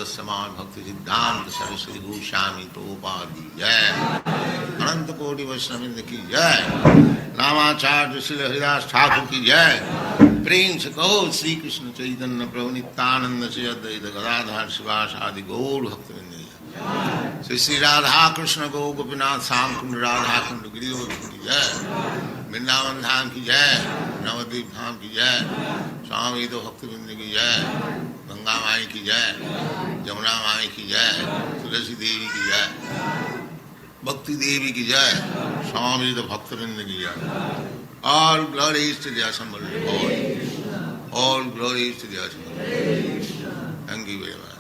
समाज भक्ति सिद्धांत सरस्वती गोस्वामी प्रभुपाद की जय। अनंत कोटि वैष्णविंद की जय। रामाचार्य श्री हरिदास ठाकुर की जय। प्रेम से कहो श्री कृष्ण चैतन्य प्रभु नित्यानंद से अद्वैत गदाधर शिवास आदि गौर भक्तवृंद की जय। श्री श्री राधा कृष्ण गौ गोपीनाथ श्याम कुंड राधा कुंड गिरिवर्धन की जय। वृंदावन धाम की जय। नवद्वीप धाम की जय। स्वामी तो भक्तवृंद की जय। गंगा माई की जय। जमुना माई की जय। तुलसी देवी की जय। भक्ति देवी की जय। स्वामी तो भक्तवृंद की जय। All glories to the Assembly Lord. All glories to the Assembly. Thank you very much.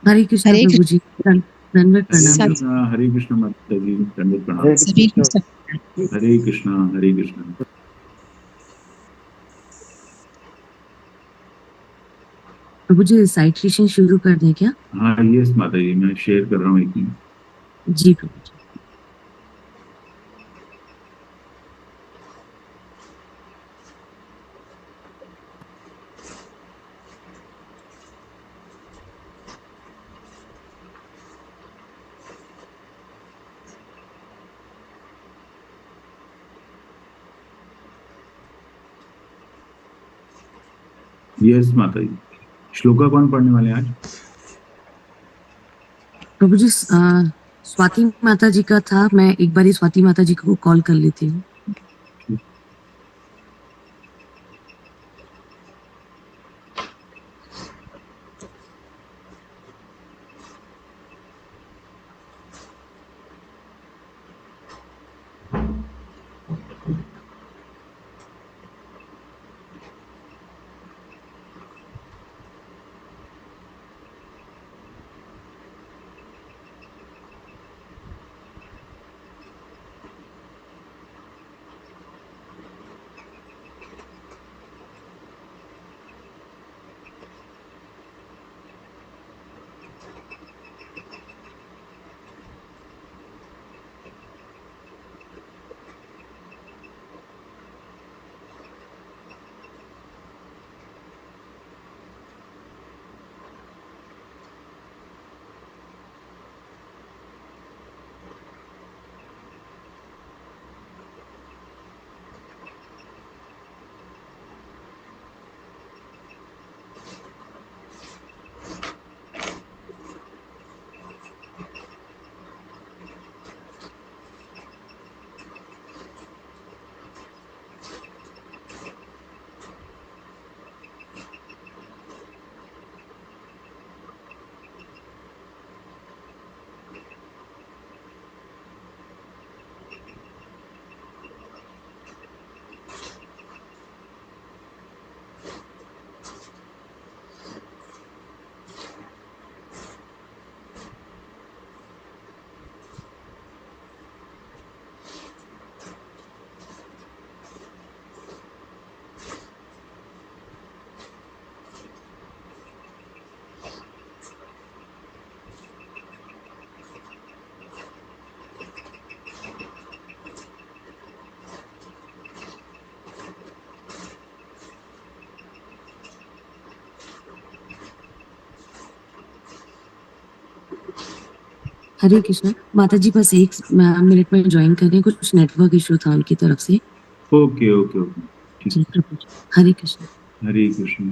हरे कृष्णा हरे प्रभु जी, दंडवत हरे प्रणाम। कृष्णा हरे कृष्णा माता जी, दंडवत प्रणाम। सभी कृष्ण हरे कृष्णा हरे कृष्णा। प्रभु जी साइटेशन शुरू कर दें क्या? हाँ यस माता जी, मैं शेयर कर रहा हूँ एक मिनट। जी प्रभु जी। यस माता जी। श्लोका कौन पढ़ने वाले हैं आज? प्रभु जी स्वाति माता जी का था, मैं एक बार स्वाति माता जी को कॉल कर लेती हूँ। हरे कृष्णा माता जी, बस एक मिनट में ज्वाइन कर रहे हैं, कुछ नेटवर्क इशू था उनकी तरफ से। ओके ओके ओके ठीक। जी प्रभु जी, हरे कृष्णा। हरे कृष्ण।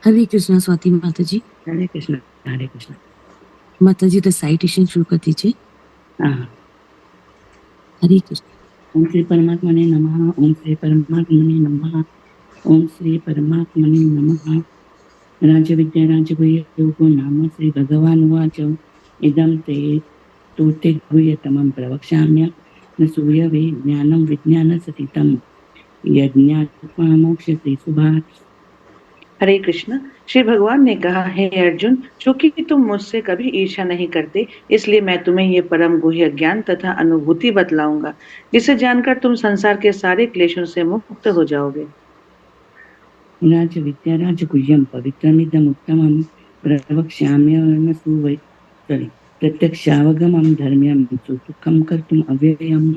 हरे कृष्णा स्वाति माता जी। हरे कृष्णा हरे कृष्णा। माता जी रिसाइटेशन शुरू कर दीजिए। हाँ। हरे कृष्ण। ओम श्री परमात्मने नमः। ओम श्री परमात्मने नमः। ओम श्री परमात्मने नमः। राज विद्या राजगुह्य योगो नाम श्री भगवान उवाच इदं ते तूते गुह्यतमं प्रवक्ष्याम्य न सूयवे ज्ञानं विज्ञानसहितं यज्ञात्मा मोक्ष्यते शुभात्। हरे कृष्ण। श्री भगवान ने कहा, हे अर्जुन, चूंकि तुम मुझसे कभी ईर्ष्या नहीं करते, इसलिए मैं तुम्हें ये परम गुह्य ज्ञान तथा अनुभूति बतलाऊंगा, जिसे जानकर तुम संसार के सारे क्लेशों से मुक्त हो जाओगे। राज विद्या राजगुह्यं पवित्रमिदमुत्तमं प्रवक्ष्याम्यनसुवै प्रत्यक्षावगमं धर्म्यं सुसुखं कर्तुम् अव्ययम्।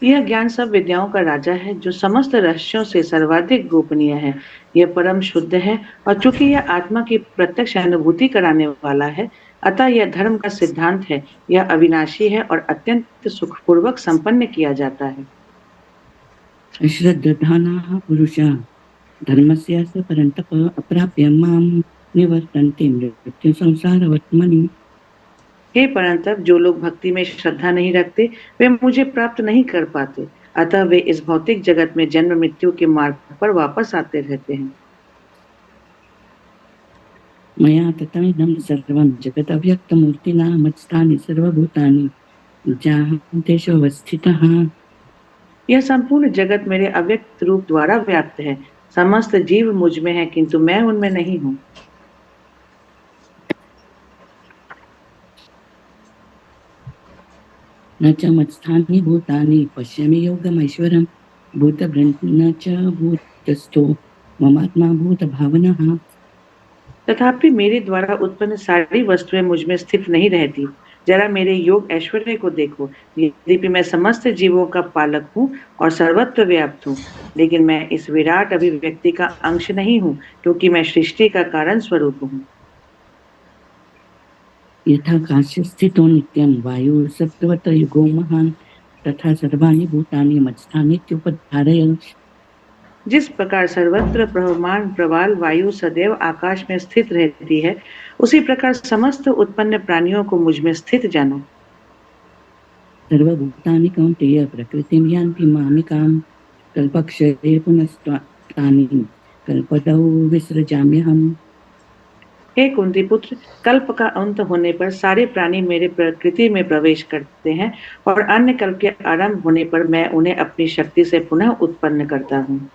यह ज्ञान सब विद्याओं का राजा है, जो समस्त रहस्यों से सर्वाधिक गोपनीय है। यह परम शुद्ध है, और चूंकि यह आत्मा की प्रत्यक्ष अनुभूति कराने वाला है, अतः यह धर्म का सिद्धांत है। यह अविनाशी है और अत्यंत सुखपूर्वक संपन्न किया जाता है। अश्रद्धानाः पुरुषाः धर्मस्यास्य परन्तप अप्राप्य मां निवर्तन्ते मृत्यु संसारवर्त्मनि। हे परंतप, जो लोग भक्ति में श्रद्धा नहीं रखते, वे मुझे प्राप्त नहीं कर पाते, अतः वे इस भौतिक जगत में जन्म मृत्यु के मार्ग पर वापस आते रहते हैं। मया ततमिदं सर्वं जगत् अव्यक्तमूर्तिना मत्स्थानि सर्वभूतानि जहां तेषु अवस्थितः। यह संपूर्ण जगत मेरे अव्यक्त रूप द्वारा व्याप्त है। समस्त जीव मुझ में है, किंतु मैं उनमें नहीं हूँ। न च मत्स्थानि भूतानि पश्यामि योगमैश्वरं भूतभृन्न च भूतस्थो ममात्मा भूतभावनः। तथापि मेरे द्वारा उत्पन्न सारी वस्तुएं मुझ में स्थित नहीं रहती। जरा मेरे योग ऐश्वर्य को देखो। यद्यपि मैं समस्त जीवों का पालक हूँ और सर्वत्र व्याप्त हूँ, लेकिन मैं इस विराट अभिव्यक्ति का अंश नहीं हूँ, क्योंकि मैं सृष्टि का कारण स्वरूप हूँ। यथा काश्य स्थितो नित्यं वायु सत्वत युगो महान् तथा सर्वाणि भूतानि मत्स्थानीत्युपधारय। जिस प्रकार सर्वत्र प्रवहमान प्रवाल वायु सदैव आकाश में स्थित रहती है, उसी प्रकार समस्त उत्पन्न प्राणियों को मुझ में स्थित जानो। सर्वभूतानि कौन्तेय प्रकृतिं यान्ति मामिकां कल्पक्षये पुनस्तानि कल्पतौ विसृजाम्यहम्। हे कुंती पुत्र, कल्प का अंत होने पर सारे प्राणी मेरे प्रकृति में प्रवेश करते हैं, और अन्य कल्प के आरंभ होने पर मैं उन्हें अपनी शक्ति से पुनः उत्पन्न करता हूँ।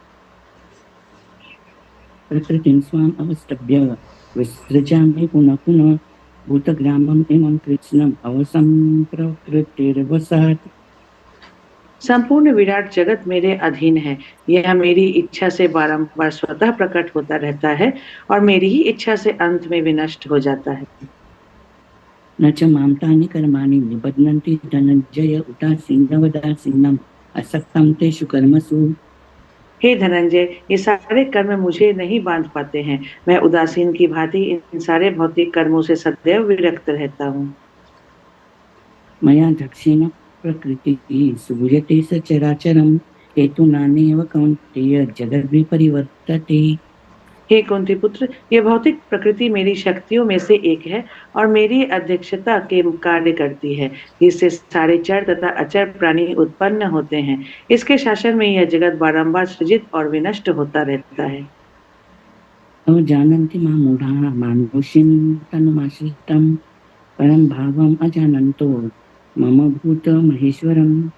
प्रकृतिं स्वाम् अवस्तभ्य विसृजामि पुनः पुनः भूतग्रामम् इमं कृत्स्नम् अवसम्प्रकृतिर्वसात्। संपूर्ण विराट जगत मेरे अधीन है। यह मेरी इच्छा से बारंबार स्वतः प्रकट होता रहता है और मेरी ही इच्छा से अंत में विनष्ट हो जाता है। न च मां तानि कर्माणि निबध्नन्ति धनंजय उदासीनवदासीनम् असक्तं तेषु कर्मसु। हे धनंजय, ये सारे कर्म मुझे नहीं बांध पाते हैं। मैं उदासीन की भांति इन सारे भौतिक कर्मों से सदैव विरक्त रहता हूँ। मया दक्षिण प्रकृतिः सूयते सचराचरं हेतुनानेव कौन्तेय जगद्विपरिवर्तते। हे कुंती पुत्र, ये भौतिक प्रकृति मेरी शक्तियों में से एक है और मेरी अध्यक्षता के कार्य करती है, जिससे सारे चर तथा अचर प्राणी उत्पन्न होते हैं। इसके शासन में यह जगत बारंबार सृजित और विनष्ट होता रहता है। जानन्ति मां मूढ़ाः मानुषीं तनुमाश्रितं परम भावम अजानन्तो मम भूत महेश्वरम।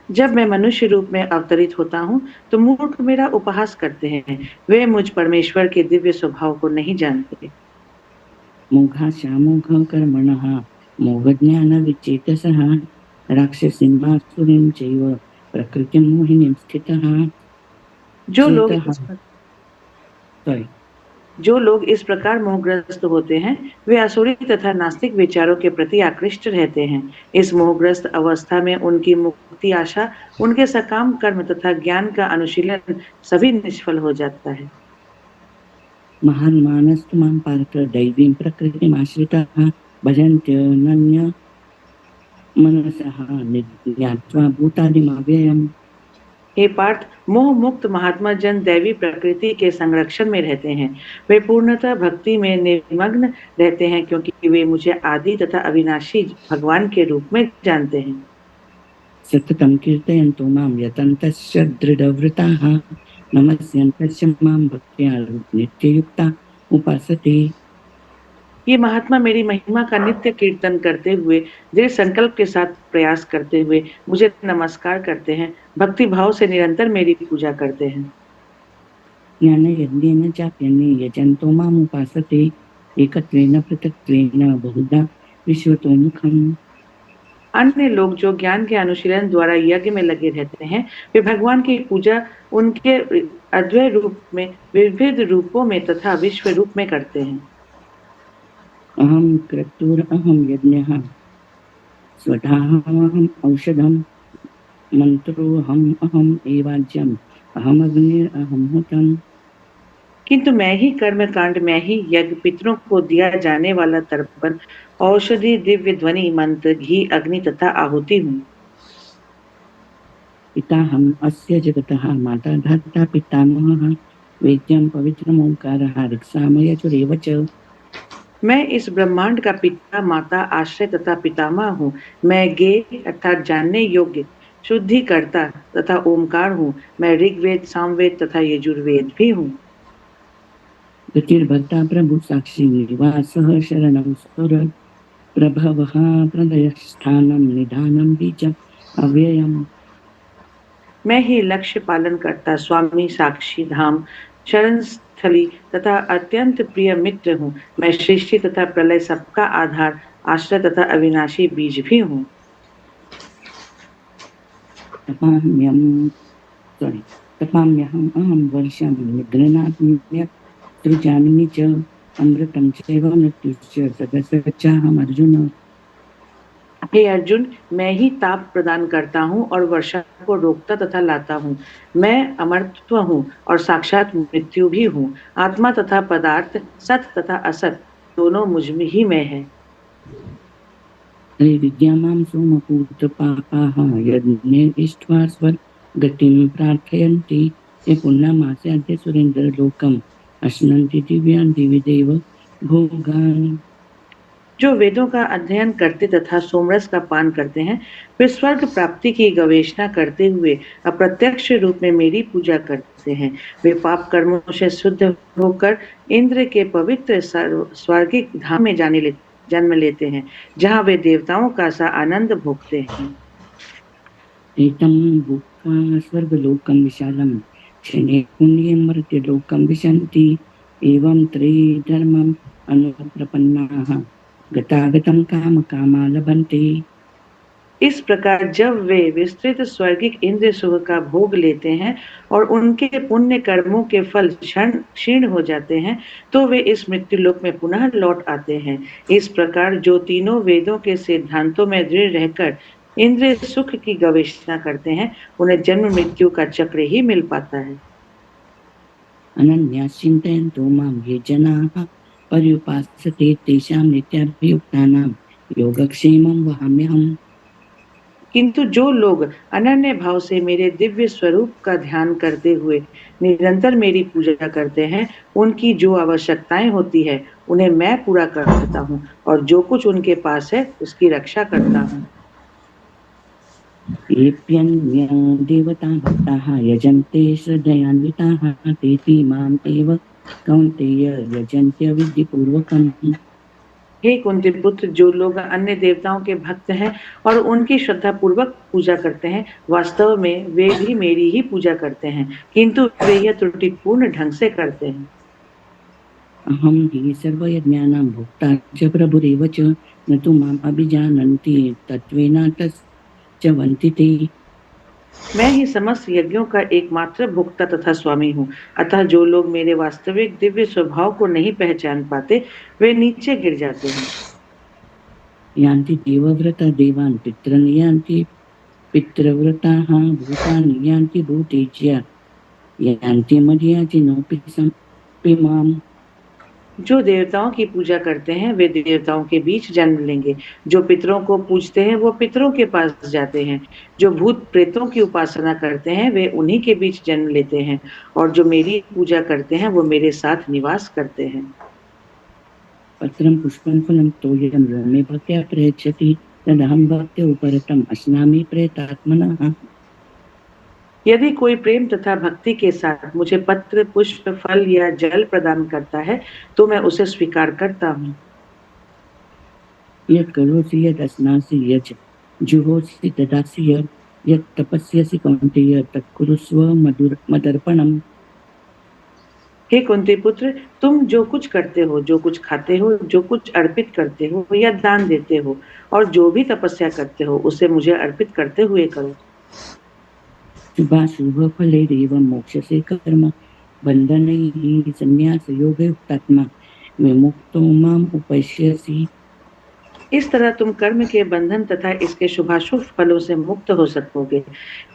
जब मैं मनुष्य रूप में अवतरित होता हूँ, तो मूर्ख मेरा उपहास करते हैं। वे मुझ परमेश्वर के दिव्य स्वभाव को नहीं जानते। मोघाशामोघ कर्मणः मोघज्ञान विचेतसः राक्षसीमासुरीं चैव प्रकृतिं मोहिनीं स्थितः। जो लोग इस प्रकार मोहग्रस्त होते हैं, वे असुरी तथा नास्तिक विचारों के प्रति आकृष्ट रहते हैं। इस मोहग्रस्त अवस्था में उनकी मुक्ति आशा, उनके सकाम कर्म तथा ज्ञान का अनुशीलन सभी निष्फल हो जाता है। महान मानस्तु मां पार्थ दैवीं प्रकृतिमाश्रिताः भजन्त्यनन्य मनसः ज्ञात्वा भूतादिमव्ययम्। हे पार्थ, मोह मुक्त महात्मा जन दैवी प्रकृति के संरक्षण में रहते हैं। वे पूर्णतः भक्ति में निमग्न रहते हैं क्योंकि वे मुझे आदि तथा अविनाशी भगवान के रूप में जानते हैं। सततं कीर्तयन्तु मां यतन्तश्च दृढव्रताः नमस्यन्तश्च मां भक्त्या नित्ययुक्ता उपासते। ये महात्मा मेरी महिमा का नित्य कीर्तन करते हुए, दृढ़ संकल्प के साथ प्रयास करते हुए मुझे नमस्कार करते हैं, भक्ति भाव से निरंतर मेरी पूजा करते हैं। ज्ञानयज्ञेन चाप्यन्ये यजन्तो माम् उपासते एकत्वेन पृथक्त्वेन बहुधा विश्वतोमुखम्। अन्य लोग जो ज्ञान के अनुशीलन द्वारा यज्ञ में लगे रहते हैं, वे भगवान की पूजा उनके अद्वय रूप में, विविध रूपों में तथा विश्व रूप में करते हैं। अहम क्रतुरहम यज्ञः स्वधाहम औषधम मंत्रोहम अहम एवाज्यम अहम अग्निरहम होतम। किंतु मैं ही कर्म कांड, मैं ही यज्ञ, पितरों को दिया जाने वाला तर्पण, औषधि, दिव्य ध्वनि, मंत्र, घी, अग्नि तथा आहुति हूँ। पिताहम अस्य जगतः माता धाता पितामहः वेद्यं पवित्रम् ओंकारः ऋक्सामयजुरेव च। मैं इस ब्रह्मांड का पिता, माता, आश्रय तथा पितामह हूँ। मैं ज्ञेय अर्थात जानने योग्य, शुद्धिकर्ता तथा ओमकार हूँ। मैं ऋग्वेद, सामवेद तथा यजुर्वेद भी हूँ। गतिर्भर्ता प्रभु साक्षी निवासः शरणं सुर प्रभवः प्रलयस्थानं निधानं बीजम् अव्ययम्। मैं ही लक्ष्य पालन करता, स्वामी, साक्षी, धाम, शरण स्थली तथा अत्यंत प्रिय मित्र हूँ। मैं सृष्टि तथा प्रलय, सबका आधार, आश्रय तथा अविनाशी बीज भी हूँ। तपाम्यहम् अहं वर्षं निगृह्णाम्य सृजामि च अमृतं चैव मृत्युश्च सदसच्चाहम् अर्जुन। हे अर्जुन, मैं ही ताप प्रदान करता हूँ और वर्षा को रोकता तथा लाता हूँ। मैं अमरत्व हूँ और साक्षात मृत्यु भी हूँ। आत्मा तथा पदार्थ, सत तथा असत दोनों मुझ में ही में है। विद्यामां सोमपूत्रपापाः यज्ञैरिष्ट्वा स्वर्गतिं प्रार्थयन्ति ये पुण्यमास्याद्य सुरेन्द्रलोकम् अश्नन्ति दिव्यान् दिवि देव भोगान्। जो वेदों का अध्ययन करते तथा सोमरस का पान करते हैं, वे स्वर्ग प्राप्ति की गवेषणा करते हुए अप्रत्यक्ष रूप में मेरी पूजा करते हैं। वे पाप कर्मों से शुद्ध होकर इंद्र के पवित्र स्वर्गिक धाम में जन्म लेते हैं, जहाँ वे देवताओं का सा आनंद भोगते हैं। एतं भुक्त्वा स्वर्गलोकं विशालं क्षणे पुण्ये मर्त्यलोकं विशन्ति एवं त्रिधर्मम् अनुप्रपन्नाः गतागतं कामकामा लभन्ते। इस प्रकार जब वे विस्तृत स्वर्गिक इंद्र सुख का भोग लेते हैं और उनके पुण्य कर्मों के फल क्षीण हो जाते हैं, तो वे इस मृत्यु लोक में पुनः लौट आते हैं। इस प्रकार जो तीनों वेदों के सिद्धांतों में दृढ़ रहकर इंद्र सुख की गवेषणा करते हैं, उन्हें जन्म मृत्यु का चक्र ही मिल पाता है। अनन्या चिन्तयन्तो मां ये जनाः पर्युपासते तेषां नित्याभियुक्तानां योगक्षेमं वहाम्यहम्। किंतु जो लोग अनन्य भाव से मेरे दिव्य स्वरूप का ध्यान करते हुए निरंतर मेरी पूजा करते हैं, उनकी जो आवश्यकताएं होती है उन्हें मैं पूरा करता हूँ और जो कुछ उनके पास है उसकी रक्षा करता हूँ। येऽप्यन्या देवता भक्ताः यजन्ते श्रद्धयान्विताः तेऽपि माम् एव कौन्तेय यजन्त्य विधिपूर्वकम्। हे कुंती पुत्र, जो लोग अन्य देवताओं के भक्त हैं और उनकी श्रद्धा पूर्वक पूजा करते हैं, वास्तव में वे भी मेरी ही पूजा करते हैं, किंतु वे यह त्रुटिपूर्ण ढंग से करते हैं। अहं हि सर्वयज्ञानां भोक्ता च प्रभुरेव च न तु माम् अभिजानन्ति तत्त्वेन तच्चवन्ति ते। मैं ही समस्त यज्ञों का एकमात्र भोक्ता तथा स्वामी हूँ, अतः जो लोग मेरे वास्तविक दिव्य स्वभाव को नहीं पहचान पाते, वे नीचे गिर जाते हैं। यान्ति देवव्रता देवान् पितॄन् यान्ति पितृव्रताः भूतानि यान्ति भूतेज्य यान्ति मर्याचिनोऽपि माम्। जो देवताओं की पूजा करते हैं वे देवताओं के बीच जन्म लेंगे। जो पितरों को पूजते हैं वो पितरों के पास जाते हैं। जो भूत प्रेतों की उपासना करते हैं वे उन्हीं के बीच जन्म लेते हैं। और जो मेरी पूजा करते हैं वो मेरे साथ निवास करते हैं। पत्रं पुष्पं फलं तोयं यो मे भक्त्या प्रयच्छति तदहं भक्त्या उपरतम् अस्नामि प्रेतात्मनः। यदि कोई प्रेम तथा भक्ति के साथ मुझे पत्र, पुष्प, फल या जल प्रदान करता है तो मैं उसे स्वीकार करता हूँ। यत् करोसि यद् अस्नासि यज् जुहोसि ददासि यत् तपस्यसि कौन्तेय तत् कुरुस्व मदर्पणम्। हे कुंती पुत्र, तुम जो कुछ करते हो, जो कुछ खाते हो, जो कुछ अर्पित करते हो या दान देते हो और जो भी तपस्या करते हो उसे मुझे अर्पित करते हुए करो। शुभाशुभ फलैरेव मोक्षसे कर्म बन्धनैः संन्यासयोगयुक्तात्मा विमुक्तो माम् उपैष्यसि। इस तरह तुम कर्म के बंधन तथा इसके शुभाशुभ फलों से मुक्त हो सकोगे।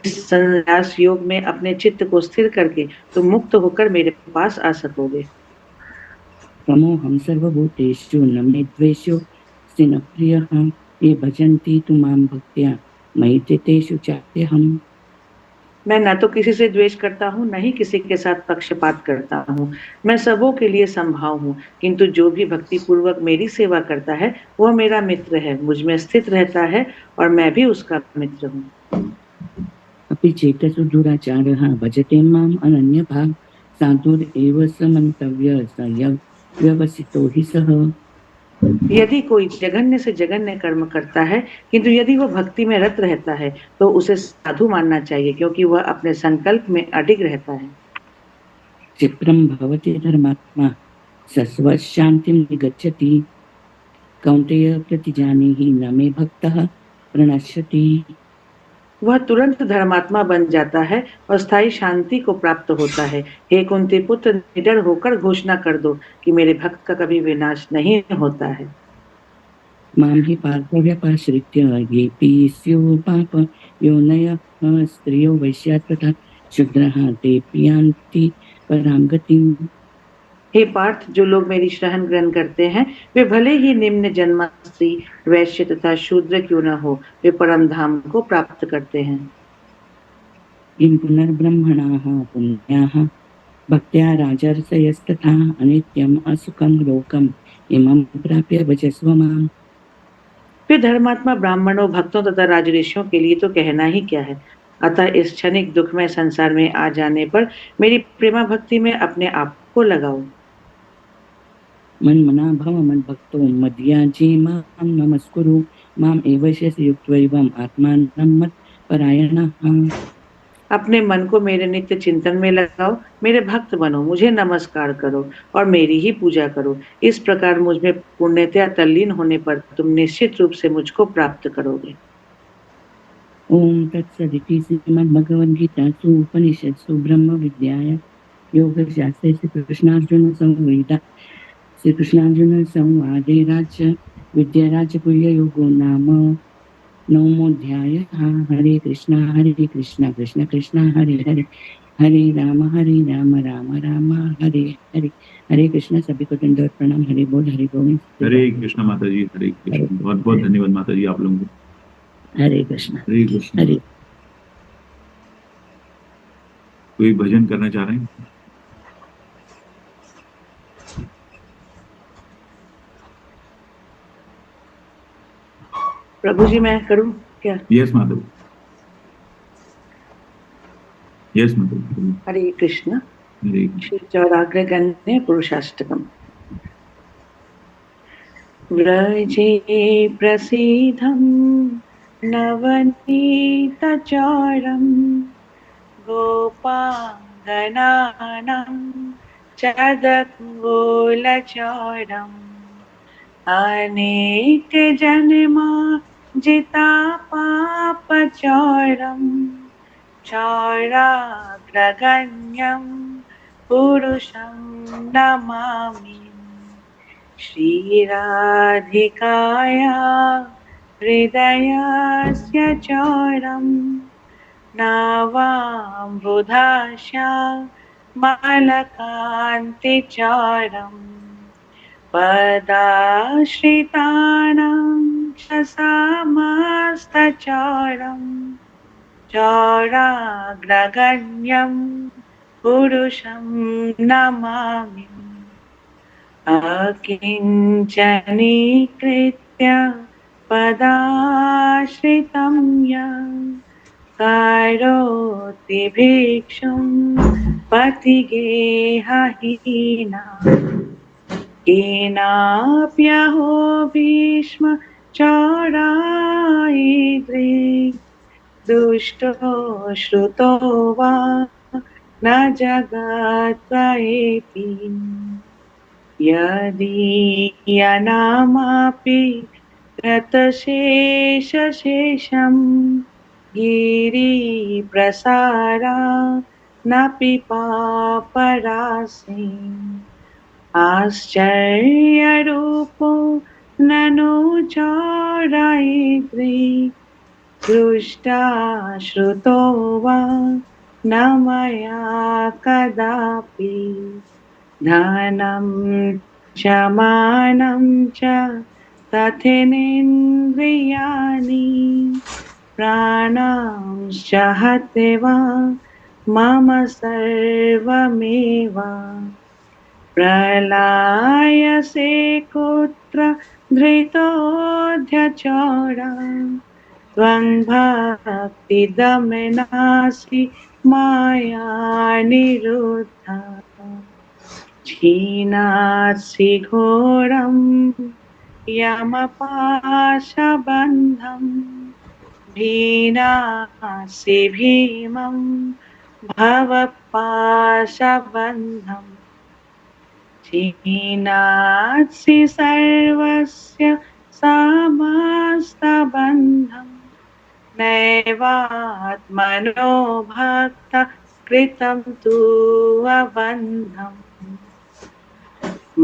इस संन्यास योग में अपने चित्त को स्थिर करके तुम मुक्त होकर मेरे पास आ सकोगे। तमोहं सर्वभूतेषु न मे द्वेषोऽस्ति न प्रियः ये भजन्ति तु मां भक्त्या मयि ते तेषु चाप्यहम्। मैं न तो किसी से द्वेष करता हूँ, न ही किसी के साथ पक्षपात करता हूँ। मैं सबों के लिए संभाव हूँ, किंतु जो भी भक्ति पूर्वक मेरी सेवा करता है वह मेरा मित्र है, मुझ में स्थित रहता है और मैं भी उसका मित्र हूँ। अपि चेतसु दुराचारः भजते माम् अनन्यभाक् साधुरेव स मन्तव्यः स व्यवसितो हि सः। यदि कोई जघन्य से जघन्य कर्म करता है, किंतु यदि वह भक्ति में रत रहता है तो उसे साधु मानना चाहिए, क्योंकि वह अपने संकल्प में अडिग रहता है। क्षिप्रं भवति धर्मात्मा सस्वशान्तिं निगच्छति कौन्तेय प्रतिजानीहि न मे भक्तः प्रणश्यति। वह तुरंत धर्मात्मा बन जाता है और स्थायी शांति को प्राप्त होता है। हे कुंती पुत्र, निडर होकर घोषणा कर दो कि मेरे भक्त का कभी विनाश नहीं होता है। मां हि पार्थव्यपाश्रित्य येऽपि स्युः पापयोनयः स्त्रियो वैश्याः तथा शूद्राः तेऽपि यान्ति परां गतिम्। हे पार्थ, जो लोग मेरी शरण ग्रहण करते हैं वे भले ही निम्न जन्मा स्त्री, वैश्य तथा शूद्र क्यों न हो, वे परम धाम को प्राप्त करते हैं। किं पुनर्ब्रह्मणाः पुण्याः भक्त्या राजर्षयस्तथा अनित्यम् असुखं लोकम् इमं प्राप्य भजस्व माम्। फिर धर्मात्मा ब्राह्मणों, भक्तों तथा राजऋषियों के लिए तो कहना ही क्या है। अतः इस क्षणिक दुखमय संसार में आ जाने पर मेरी प्रेमा भक्ति में अपने आप को लगाओ। मन्मना भव मद्भक्तो मद्याजी मां नमस्कुरु माम् एवैष्यसि युक्त्वैवम् आत्मानं मत्परायणः। अपने मन को मेरे नित्य चिंतन में लगाओ, मेरे भक्त बनो, मुझे नमस्कार करो और मेरी ही पूजा करो। इस प्रकार मुझ में पुण्यतया तल्लीन होने पर तुम निश्चित रूप से मुझको प्राप्त करोगे। ओम तत्सदिति श्रीमद्भगवद्गीतासु उपनिषत्सु ब्रह्मविद्यायां योगशास्त्रे श्रीकृष्णार्जुन संवादे विद्याराजगुह्ययोगो नाम नवमोऽध्यायः। हरे कृष्णा कृष्ण कृष्ण हरे हरे हरे राम राम राम हरे हरे। हरे कृष्णा, सभी को दंडवत प्रणाम। हरे बोल, हरे गोविंद। हरे कृष्ण माता जी, हरे कृष्ण। बहुत बहुत धन्यवाद माता जी आप लोगों को। हरे कृष्णा। हरे कृष्ण। हरे। कोई भजन करना चाह रहे हैं? प्रभु जी, मैं करूं क्या? यस माता जी, यस माता जी। हरे कृष्ण। हरे श्री चौराग्रगण्य पुरुषाष्टकम्। व्रजे प्रसीदं नवनीतचौरम् गोपाङ्गनानां चदकोलचौरम् अनेकजन्मा जिता पापचौरम् चौराग्रगण्यं पुरुषं नमामि। श्रीराधिकाया हृदयस्य चौरम् नावाम्बुधाशा मालकान्तिचौरम् पदाश्रितानां च समस्तचौरम् चौराग्रगण्यं पुरुषं नमामि। अकिञ्चनीकृत्य पदाश्रितं यः करोति भिक्षुं पथिगेहहीना केनाप्यहो भीष्म चौरायिद्रि दुष्टो श्रुतो वा न जगत्त्वयेति यदीयनामापि कृतशेषशेषं गिरिप्रसारा नपि पापरासि आश्चर्यरूपो ननु चौरायिद्रि दृष्टा श्रुतो वा न मया कदापि धनं च मानं च तथेनेन्द्रियाणि प्राणांश्च हत्वा मम सर्वमेव प्रलयसे कुत्र धृतोऽध्यचोरा त्वं भक्तिदमनासि माया निरुद्धा क्षीणासि घोरं यमपाशबन्धं भीनासि भीमं भवपाशबन्धम् क्षीणासि सर्वस्य समस्तबन्धम् नैवात्मनो भक्त कृतं तु अबन्धम्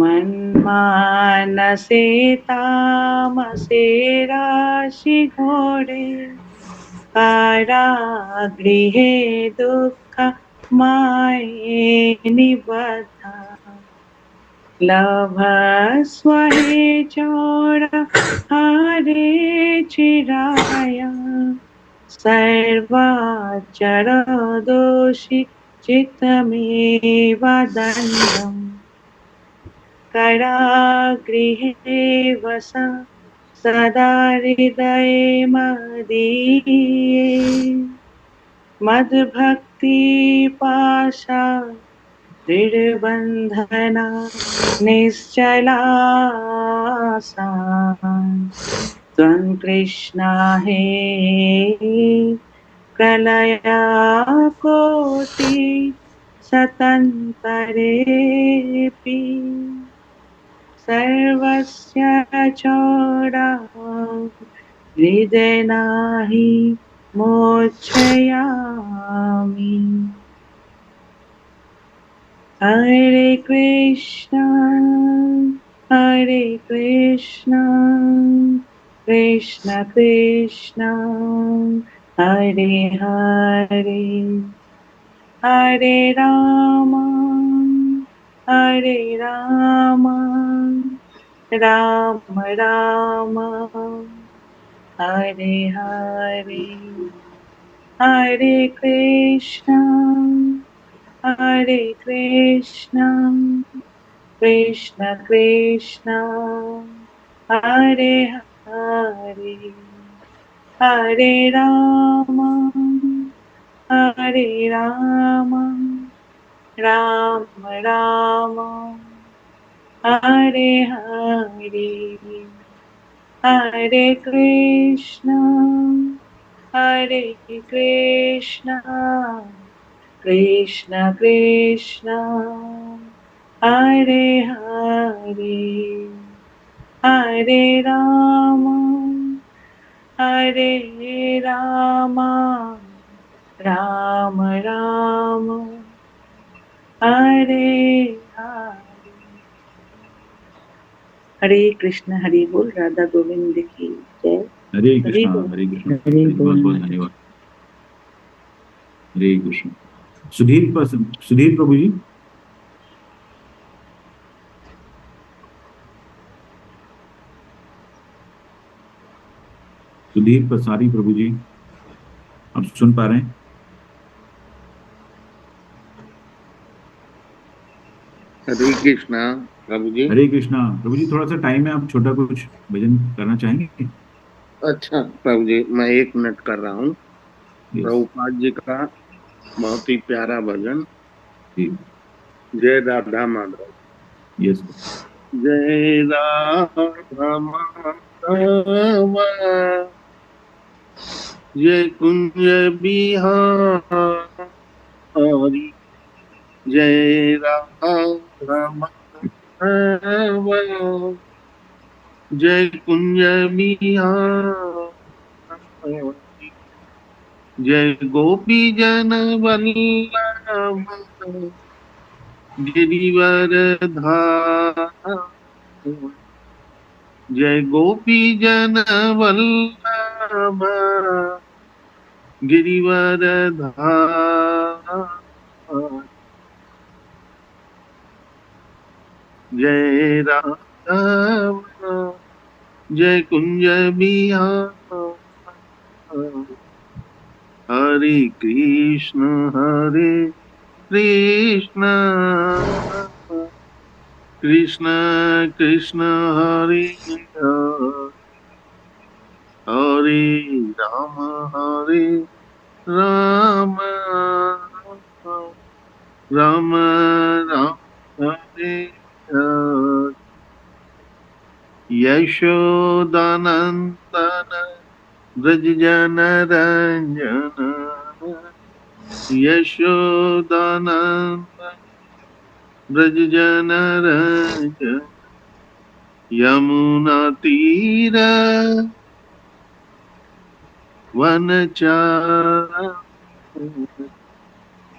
मन्मानसे तामसे राशि घोरे कारागृहे दुःख माये निबद्धा लभस्व हे चोर हरे चिराय सर्वाचर दोषि चित्तमेव दण्डम् करागृहे वस सदा हृदये मदीये मद्भक्तिपाशा दृढबन्धना निश्चला त्वं कृष्णा हे प्रलयाकोटि सतन्तरेऽपि सर्वस्य चोरा हृदयना हि मोक्षयामि। हरे कृष्णा कृष्ण कृष्ण हरे हरे हरे राम राम राम हरे हरे हरे कृष्णा कृष्ण कृष्ण हरे हरे हरे राम राम राम हरे हरे हरे कृष्ण कृष्ण कृष्ण हरे हरे हरे राम राम राम हरे हरे। हरे कृष्ण हरि बोल। राधा गोविंद की जय। हरे हरि कृष्णा बोल। हरे कृष्ण हरे बहुत बोल बहुत धन्यवाद। हरे कृष्ण। सुधीर प्रभु जी। सुधीर पसारी प्रभु जी, आप सुन पा रहे हैं? हरे कृष्णा प्रभु जी। हरे कृष्णा प्रभु जी, थोड़ा सा टाइम है, आप छोटा कुछ भजन करना चाहेंगे? अच्छा प्रभु जी, मैं 1 मिनट कर रहा हूँ। यस। प्रभुपाद जी का बहुत ही प्यारा भजन, जी। जय राधा माधव। यस। जय राधा माधव, जय कुंज बिहारी, जय राधा माधव, जय कुंज बिहारी, जय गोपी जन वल्लभ, गिरिवर धाम, जय गोपी जन वल्लभ, गिरिवर धाम, जय राम, जय कुंज बिहारी, हरे कृष्ण कृष्ण कृष्ण हरे हरे, हरे राम हरे राम, राम राम हरे हरे, यशोदानंदन ब्रज जन रंजन, यशोदानंदन ब्रज जन रंजन, यमुना तीर वनचार,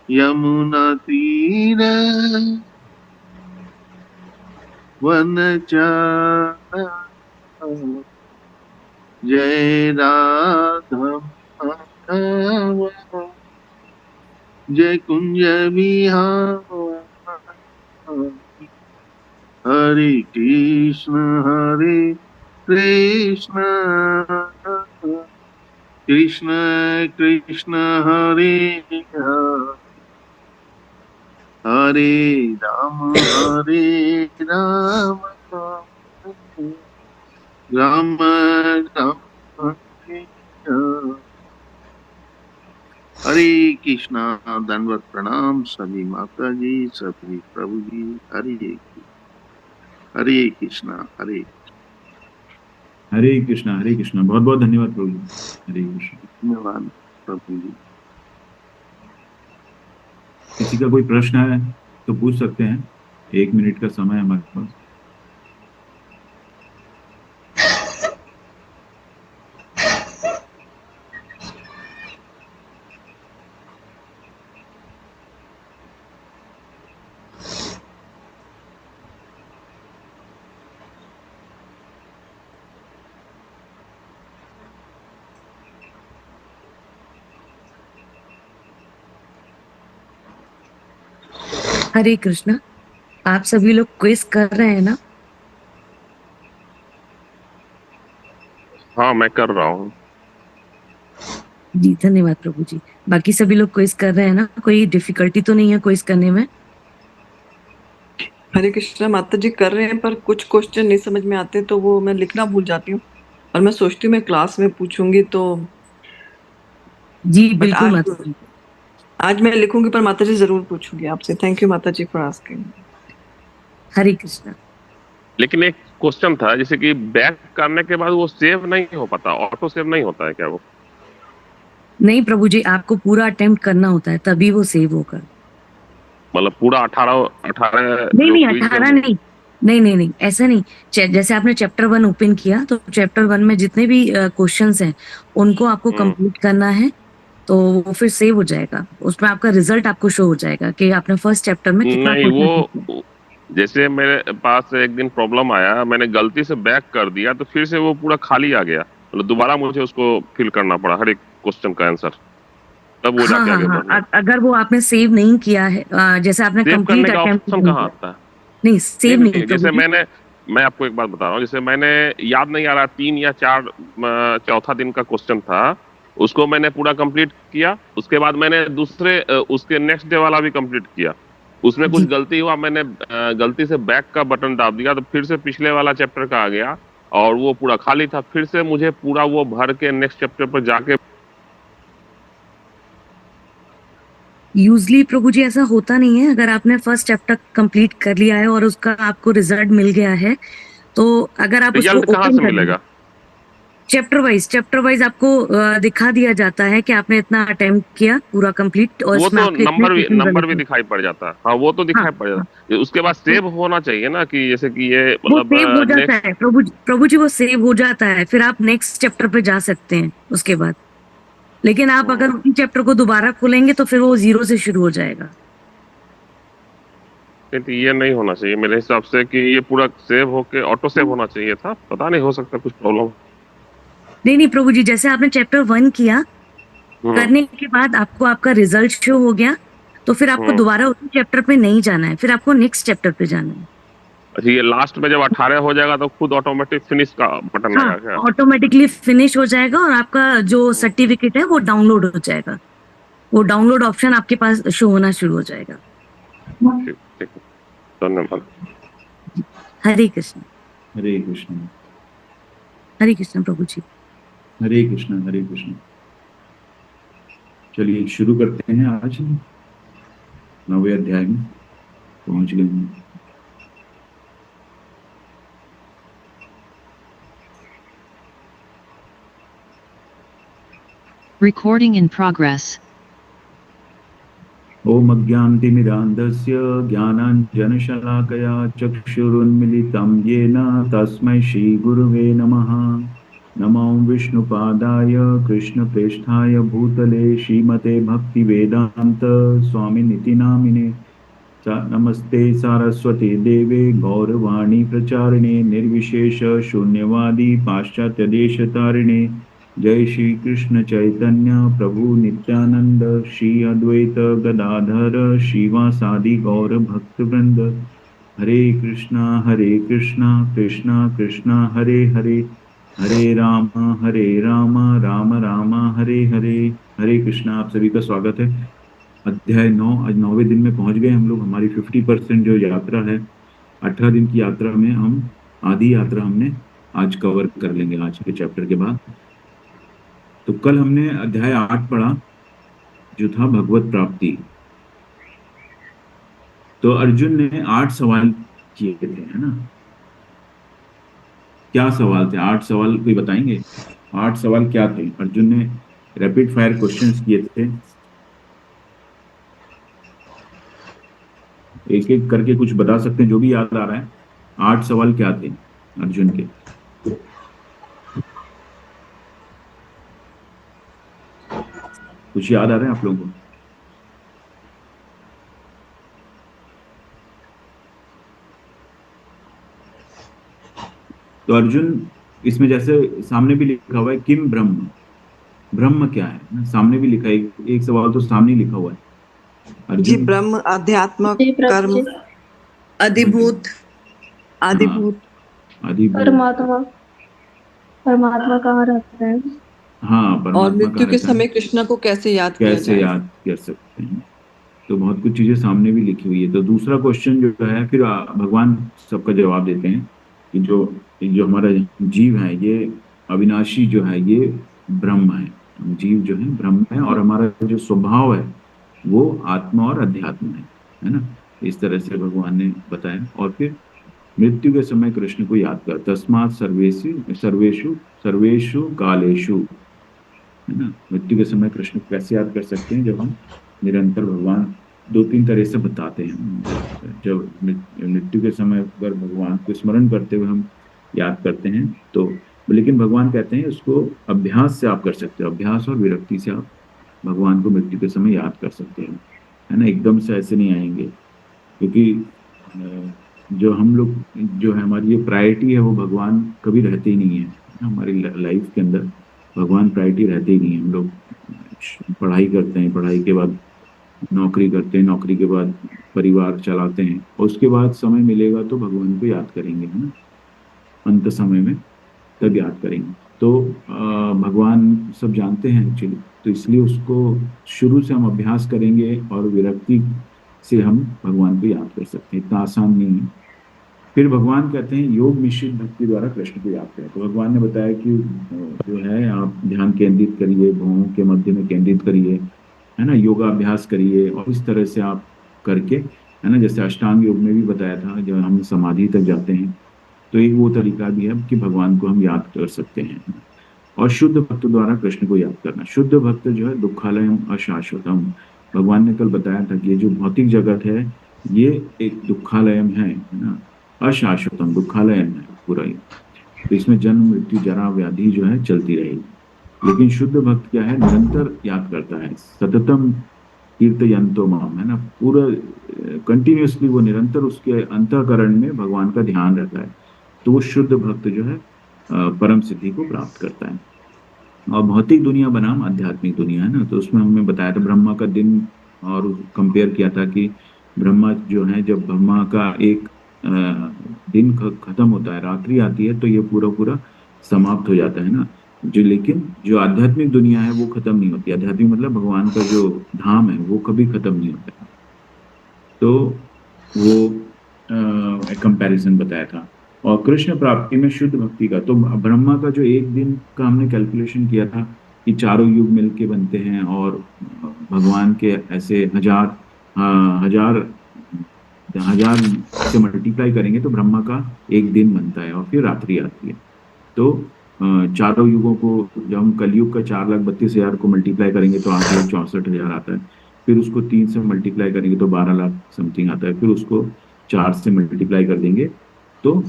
यमुना तीर वनचार, जय राधा माधव, जय कुंज बिहारी, हरे कृष्ण कृष्ण कृष्ण हरे हरे, हरे राम राम राम हरे हरे, हरे कृष्णा। दंडवत प्रणाम सभी माता जी, सभी प्रभु जी। हरे कृष्णा हरे। हरे कृष्णा, बहुत बहुत धन्यवाद प्रभु जी। हरे कृष्ण। धन्यवाद प्रभु जी। किसी का कोई प्रश्न है तो पूछ सकते हैं, 1 मिनट का समय है हमारे पास। हरे कृष्णा। आप सभी लोग क्विज कर रहे हैं ना? हाँ, मैं कर रहा हूँ। जी धन्यवाद प्रभु जी। बाकी सभी लोग क्विज कर रहे हैं ना? कोई डिफिकल्टी तो नहीं है क्विज करने में? हरे कृष्णा माता जी कर रहे हैं, पर कुछ क्वेश्चन नहीं समझ में आते तो वो मैं लिखना भूल जाती हूँ, और मैं सोचती हूँ मैं क्लास में पूछूंगी तो। जी बट बिल्कुल माता जी। आज मैं लिखूंगी, पर माता जी जरूर पूछूंगी आपसे। थैंक यू माता जी फॉर आस्किंग। हरे कृष्णा। लेकिन एक क्वेश्चन था, जैसे कि बैक करने के बाद वो सेव नहीं हो पाता, ऑटो सेव नहीं होता है क्या वो? नहीं प्रभु जी, आपको पूरा अटेम्प्ट करना होता है तभी वो सेव होगा। मतलब पूरा 18 नहीं जो नहीं, क्विज है 18 वो? नहीं। नहीं नहीं नहीं, ऐसा नहीं। जैसे आपने चैप्टर 1 ओपन किया तो चैप्टर 1 में जितने भी क्वेश्चंस हैं उनको आपको कंप्लीट करना है, तो वो फिर सेव हो जाएगा। उसमें आपका रिजल्ट आपको शो हो जाएगा कि आपने फर्स्ट चैप्टर में कितना नहीं, क्वेश्चन। वो जैसे मेरे पास एक दिन प्रॉब्लम आया, मैंने गलती से बैक कर दिया तो फिर से वो पूरा खाली आ गया, मतलब दोबारा मुझे उसको फिल करना पड़ा हर एक क्वेश्चन का आंसर, तब वो हाँ जाके हाँ आगे हाँ, बढ़ना। अगर वो आपने सेव नहीं किया है, जैसे आपने सेव करने कंप्लीट का अटेम्प्ट ऑप्शन नहीं कहाँ किया। आता है? नहीं नहीं सेव नहीं नहीं, प्रभु जैसे जी। मैं आपको एक बात बता रहा हूँ, जैसे मैंने याद नहीं आ रहा 3 या 4 चौथा दिन का क्वेश्चन था, उसको मैंने पूरा कंप्लीट किया। उसके बाद मैंने दूसरे उसके नेक्स्ट डे वाला भी कंप्लीट किया। उसमें कुछ जी गलती हुआ, मैंने गलती से बैक का बटन दाब दिया, तो फिर से पिछले वाला चैप्टर का आ गया और वो पूरा खाली था। फिर से मुझे पूरा वो भर के नेक्स्ट चैप्टर पर जाके यूजली प्रभु जी ऐसा होता नहीं है। अगर आपने फर्स्ट चैप्टर कंप्लीट कर लिया है और उसका आपको रिजल्ट मिल गया है, तो अगर आप उसको रिजल्ट कहाँ ओपन से कर लेंगे मिलेगा? चैप्टर वाइज आपको दिखा दिया जाता है कि आपने इतना अटेम्प्ट किया पूरा कंप्लीट और वो इसमें तो आपके इतने क्वेश्चन नंबर गलत भी है। दिखाई पड़ जाता है। हाँ, वो तो हाँ दिखाई पड़ हाँ, जाता है। उसके बाद तो सेव होना चाहिए ना, कि जैसे कि ये वो मतलब सेव हो जाता नेक्स्ट। है प्रभु जी वो सेव हो जाता है, फिर आप नेक्स्ट चैप्टर पे जा सकते हैं उसके बाद। लेकिन आप अगर उसी चैप्टर को दोबारा खोलेंगे तो फिर वो 0 से शुरू हो जाएगा। तो ये नहीं होना चाहिए मेरे हिसाब से, कि ये पूरा सेव होके ऑटो सेव होना चाहिए था। पता नहीं, हो सकता कुछ प्रॉब्लम। नहीं नहीं प्रभु जी, जैसे आपने चैप्टर 1 किया, हम्म करने के बाद आपको आपका रिजल्ट शो हो गया, तो फिर आपको हम्म दोबारा उसी चैप्टर पे नहीं जाना है, फिर आपको नेक्स्ट चैप्टर पे जाना है। अच्छा, ये लास्ट में जब 18 हो जाएगा तो खुद ऑटोमेटिक फिनिश का बटन हाँ, आएगा क्या? ऑटोमेटिकली फिनिश हो जाएगा और आपका जो सर्टिफिकेट है वो डाउनलोड हो जाएगा। वो डाउनलोड ऑप्शन आपके पास शो होना शुरू हो जाएगा। ठीक ठीक है। धन्यवाद। हरे कृष्ण। हरे कृष्ण। हरे कृष्ण प्रभु जी। हरे कृष्ण। हरे कृष्ण। चलिए शुरू करते हैं। आज 9वें अध्याय में पहुंच गए हैं। Recording in progress. ओम अज्ञानतिमिरान्धस्य ज्ञानाञ्जनशलाकया चक्षुरुन्मिलितं येन तस्मै श्रीगुरुवे नमः। नमो विष्णुपादाय कृष्णप्रेष्ठाय भूतले श्रीमते भक्तिवेदान्त स्वामिनिति नामिने। नमस्ते सारस्वती देवे गौरवाणी प्रचारिणे निर्विशेष शून्यवादी पाश्चात्यदेशतारिणे। जय श्री कृष्ण चैतन्य प्रभु नित्यानंद श्री अद्वैत गदाधर श्रीवासादि गौर भक्तवृंद। हरे कृष्णा कृष्णा कृष्णा हरे हरे, हरे राम राम राम हरे हरे। हरे कृष्णा। आप सभी का स्वागत है। अध्याय 9, आज 9वें दिन में पहुंच गए हम लोग। हमारी 50% जो यात्रा है, 18 दिन की यात्रा में हम आधी यात्रा हमने आज कवर कर लेंगे, आज के चैप्टर के बाद। तो कल हमने अध्याय 8 पढ़ा, जो था भगवत प्राप्ति। तो अर्जुन ने 8 सवाल किए थे, है ना? क्या सवाल थे? 8 सवाल कोई बताएंगे? 8 सवाल क्या थे? अर्जुन ने रैपिड फायर क्वेश्चंस किए थे, एक एक करके कुछ बता सकते हैं जो भी याद आ रहा है। 8 सवाल क्या थे अर्जुन के? कुछ याद आ रहा है आप लोगों को? तो अर्जुन, इसमें जैसे सामने भी लिखा हुआ है किम ब्रह्म, ब्रह्म क्या है, सामने भी लिखा है। एक सवाल तो सामने ही लिखा हुआ है। जी, अर्जुन, ब्रह्म, अध्यात्मक, जी प्रभु कर्म, जी। अधिभूत, हाँ, आदिभूत। आदिभूत। परमात्मा परमात्मा कहाँ रहता है? हाँ, और परमात्मा मृत्यु कहाँ के रहता है, समय कृष्ण को कैसे याद किया कैसे जाए? याद कर सकते हैं। तो बहुत कुछ चीजें सामने भी लिखी हुई है। तो दूसरा क्वेश्चन जो है, फिर भगवान सबका जवाब देते हैं कि जो हमारा जीव है, ये अविनाशी जो है, ये ब्रह्म है। जीव जो है ब्रह्म है, और हमारा जो स्वभाव है वो आत्मा और अध्यात्म है ना? इस तरह से भगवान ने बताया। और फिर मृत्यु के समय कृष्ण को याद कर, तस्मात् सर्वेषु सर्वेषु सर्वेषु कालेषु, है ना? मृत्यु के समय कृष्ण को कैसे याद कर सकते हैं? जब हम निरंतर, भगवान 2-3 तरह से बताते हैं। जब मृत्यु के समय पर भगवान को स्मरण करते हुए हम याद करते हैं, तो लेकिन भगवान कहते हैं उसको अभ्यास से आप कर सकते हो, अभ्यास और विरक्ति से आप भगवान को मृत्यु के समय याद कर सकते हैं, है ना? एकदम से ऐसे नहीं आएंगे, क्योंकि जो हम लोग, जो है हमारी जो प्रायोरिटी है, वो भगवान कभी रहते ही नहीं है हमारी लाइफ के अंदर। भगवान प्रायोरिटी रहते ही नहीं है। हम लोग पढ़ाई करते हैं, पढ़ाई के बाद नौकरी करते हैं, नौकरी के बाद परिवार चलाते हैं, और उसके बाद समय मिलेगा तो भगवान को याद करेंगे, है ना? अंत समय में तब याद करेंगे। तो भगवान सब जानते हैं एक्चुअली, तो इसलिए उसको शुरू से हम अभ्यास करेंगे और विरक्ति से हम भगवान को याद कर सकते हैं। इतना आसान नहीं है। फिर भगवान कहते हैं योग मिश्रित भक्ति द्वारा कृष्ण को याद करें। तो भगवान ने बताया कि जो है आप ध्यान केंद्रित करिए, भुवों के मध्य में केंद्रित करिए, है ना, योगा अभ्यास करिए, और इस तरह से आप करके, है ना, जैसे अष्टांग योग में भी बताया था जब हम समाधि तक जाते हैं, तो एक वो तरीका भी है कि भगवान को हम याद कर सकते हैं। और शुद्ध भक्त द्वारा कृष्ण को याद करना। शुद्ध भक्त जो है दुखालयम अशाश्वतम, भगवान ने कल बताया था कि ये जो भौतिक जगत है ये एक दुखालयम है ना, अशाश्वतम, दुखालयम है पूरा ही। तो इसमें जन्म मृत्यु जरा व्याधि जो है चलती रहेगी। लेकिन शुद्ध भक्त क्या है, निरंतर याद करता है, सततम कीर्तयंतो माम, है ना, पूरा कंटिन्यूअसली वो निरंतर उसके अंतःकरण में भगवान का ध्यान रहता है। तो वो शुद्ध भक्त जो है परम सिद्धि को प्राप्त करता है। और भौतिक दुनिया बनाम आध्यात्मिक दुनिया, है ना, तो उसमें हमने बताया था ब्रह्मा का दिन, और कंपेयर किया था कि ब्रह्मा जो है, जब ब्रह्मा का एक दिन खत्म होता है, रात्रि आती है, तो ये पूरा पूरा समाप्त हो जाता है ना। जो लेकिन जो आध्यात्मिक दुनिया है वो खत्म नहीं होती। आध्यात्मिक मतलब भगवान का जो धाम है वो कभी खत्म नहीं होता है। तो वो एक कंपैरिजन बताया था। और कृष्ण प्राप्ति में शुद्ध भक्ति का, तो ब्रह्मा का जो एक दिन का हमने कैलकुलेशन किया था कि चारों युग मिलके बनते हैं, और भगवान के ऐसे हजार, हजार हजार से मल्टीप्लाई करेंगे तो ब्रह्मा का एक दिन बनता है, और फिर रात्रि आती है। तो चारों युगों को जब हम कलयुग का 4,32,000 को मल्टीप्लाई करेंगे तो 8,64,000 आता है। फिर उसको 3 से मल्टीप्लाई करेंगे तो 12 लाख समथिंग आता है। फिर उसको 4 से मल्टीप्लाई कर देंगे तो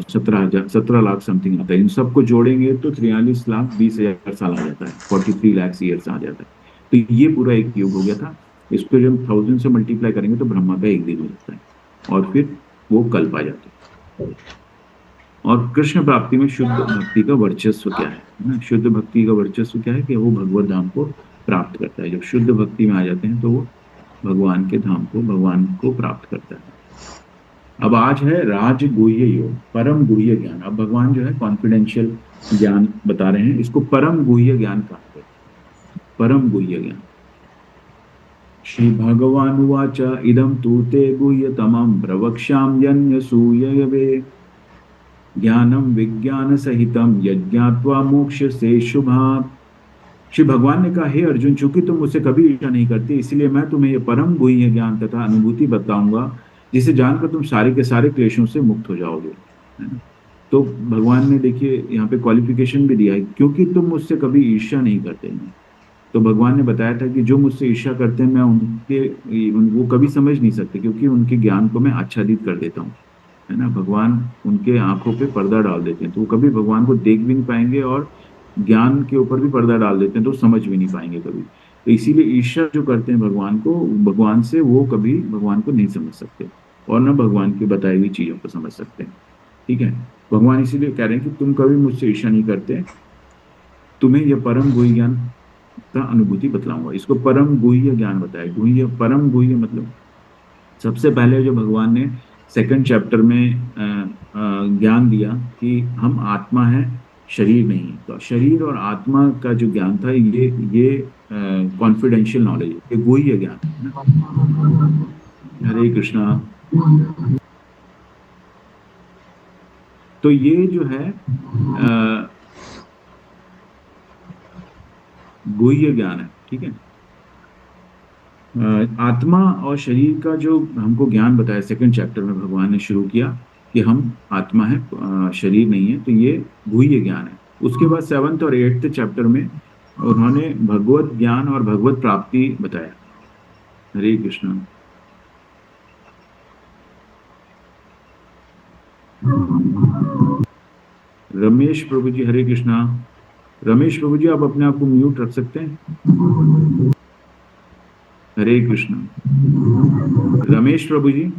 17 लाख समथिंग आता है। इन सबको जोड़ेंगे तो 43,20,000 साल आ जाता है, 43 लाख ईयर्स आ जाता है। तो ये पूरा एक युग हो गया था। इसको जब 1000 से मल्टीप्लाई करेंगे तो ब्रह्मा का एक दिन हो जाता है, और फिर वो कल्प आ जाते हैं। और कृष्ण प्राप्ति में शुद्ध भक्ति का वर्चस्व क्या है ना, शुद्ध भक्ति का वर्चस्व क्या है कि वो भगवत धाम को प्राप्त करता है। जब शुद्ध भक्ति में आ जाते हैं तो वो भगवान के धाम को, भगवान को प्राप्त करता है। अब आज है राज गुह्य योग, परम गुह्य ज्ञान। अब भगवान जो है कॉन्फिडेंशियल ज्ञान बता रहे हैं, इसको परम गुह्य ज्ञान कहा है। परम गुह्य ज्ञान। श्री भगवान उवाच इदं तु ते गुह्यतमं प्रवक्ष्याम्यन्यसूयवे ज्ञानम विज्ञान सहितम यज्ञात्वा मोक्ष से शुभात्। श्री भगवान ने कहा, हे अर्जुन, चूंकि तुम मुझसे कभी ईर्ष्या नहीं करते, इसलिए मैं तुम्हें यह परम गुह्य ज्ञान तथा अनुभूति बताऊंगा, जिसे जानकर तुम सारे के सारे क्लेशों से मुक्त हो जाओगे, है ना। तो भगवान ने देखिए यहाँ पे क्वालिफिकेशन भी दिया है, क्योंकि तुम मुझसे कभी ईर्ष्या नहीं करते हैं। तो भगवान ने बताया था कि जो मुझसे ईर्ष्या करते हैं मैं वो कभी समझ नहीं सकते, क्योंकि उनके ज्ञान को मैं आच्छादित कर देता हूँ, है ना। भगवान उनके आंखों पे पर्दा डाल देते हैं, तो वो कभी भगवान को देख भी नहीं पाएंगे, और ज्ञान के ऊपर भी पर्दा डाल देते हैं तो समझ भी नहीं पाएंगे कभी। तो इसीलिए ईर्ष्या जो करते हैं भगवान को, भगवान से, वो कभी भगवान को नहीं समझ सकते, और न भगवान की बताई हुई चीजों को समझ सकते हैं। ठीक है, भगवान इसीलिए कह रहे हैं कि तुम कभी मुझसे ईर्ष्या नहीं करते, तुम्हें यह परम गुह्य ज्ञान का अनुभूति बतलाऊंगा। इसको परम गुह्य ज्ञान बताया। गुह्य, परम गुह्य मतलब सबसे पहले जो भगवान ने सेकंड चैप्टर में ज्ञान दिया कि हम आत्मा है, शरीर नहीं। तो शरीर और आत्मा का जो ज्ञान था, ये कॉन्फिडेंशियल नॉलेज है, ये गुह्य ज्ञान है ना। हरे कृष्णा। तो ये जो है गुह्य ज्ञान है, ठीक है। आत्मा और शरीर का जो हमको ज्ञान बताया सेकंड चैप्टर में भगवान ने शुरू किया कि हम आत्मा है, शरीर नहीं है, तो ये गुह्य ज्ञान है। उसके बाद 7th और 8th चैप्टर में उन्होंने भगवत ज्ञान और भगवत प्राप्ति बताया। हरे कृष्ण। रमेश प्रभु जी, हरे कृष्णा। रमेश प्रभु जी, आप अपने आप को म्यूट रख सकते हैं। हरे कृष्ण। रमेश प्रभु जी।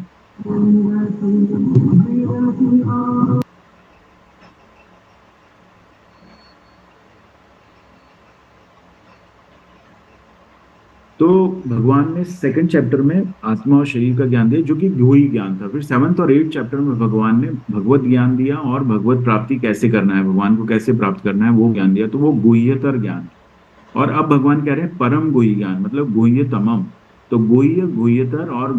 तो भगवान ने सेकंड चैप्टर में आत्मा और शरीर का ज्ञान दिया, जो कि गुह्य ज्ञान था। फिर 7th और 8th चैप्टर में भगवान ने भगवत ज्ञान दिया और भगवत प्राप्ति कैसे करना है, भगवान को कैसे प्राप्त करना है, वो ज्ञान दिया। तो वो गुह्यतर ज्ञान। और अब भगवान कह रहे हैं परम गुह्य ज्ञान, मतलब गुह्यतमम। तो गुह्य, गुह्यतर और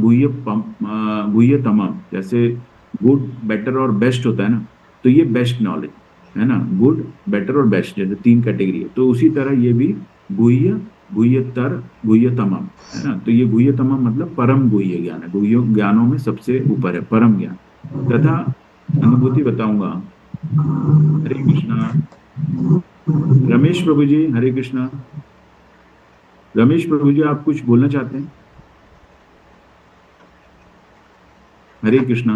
गुह्यतमम, जैसे गुड, बेटर और बेस्ट होता है ना, तो ये बेस्ट नॉलेज है ना, गुड, बेटर और बेस्ट, जैसे 3 कैटेगरी है। तो उसी तरह ये भी गुह्य, गुह्यतर, गुह्यतमम है ना। तो ये गुह्यतमम मतलब परम गुह्य ज्ञान है, गुह्य ज्ञानों में सबसे ऊपर है परम ज्ञान। तथा अनुभूति बताऊंगा। हरे कृष्णा। रमेश प्रभु जी, हरे कृष्णा। रमेश प्रभु जी, आप कुछ बोलना चाहते हैं? हरे कृष्णा।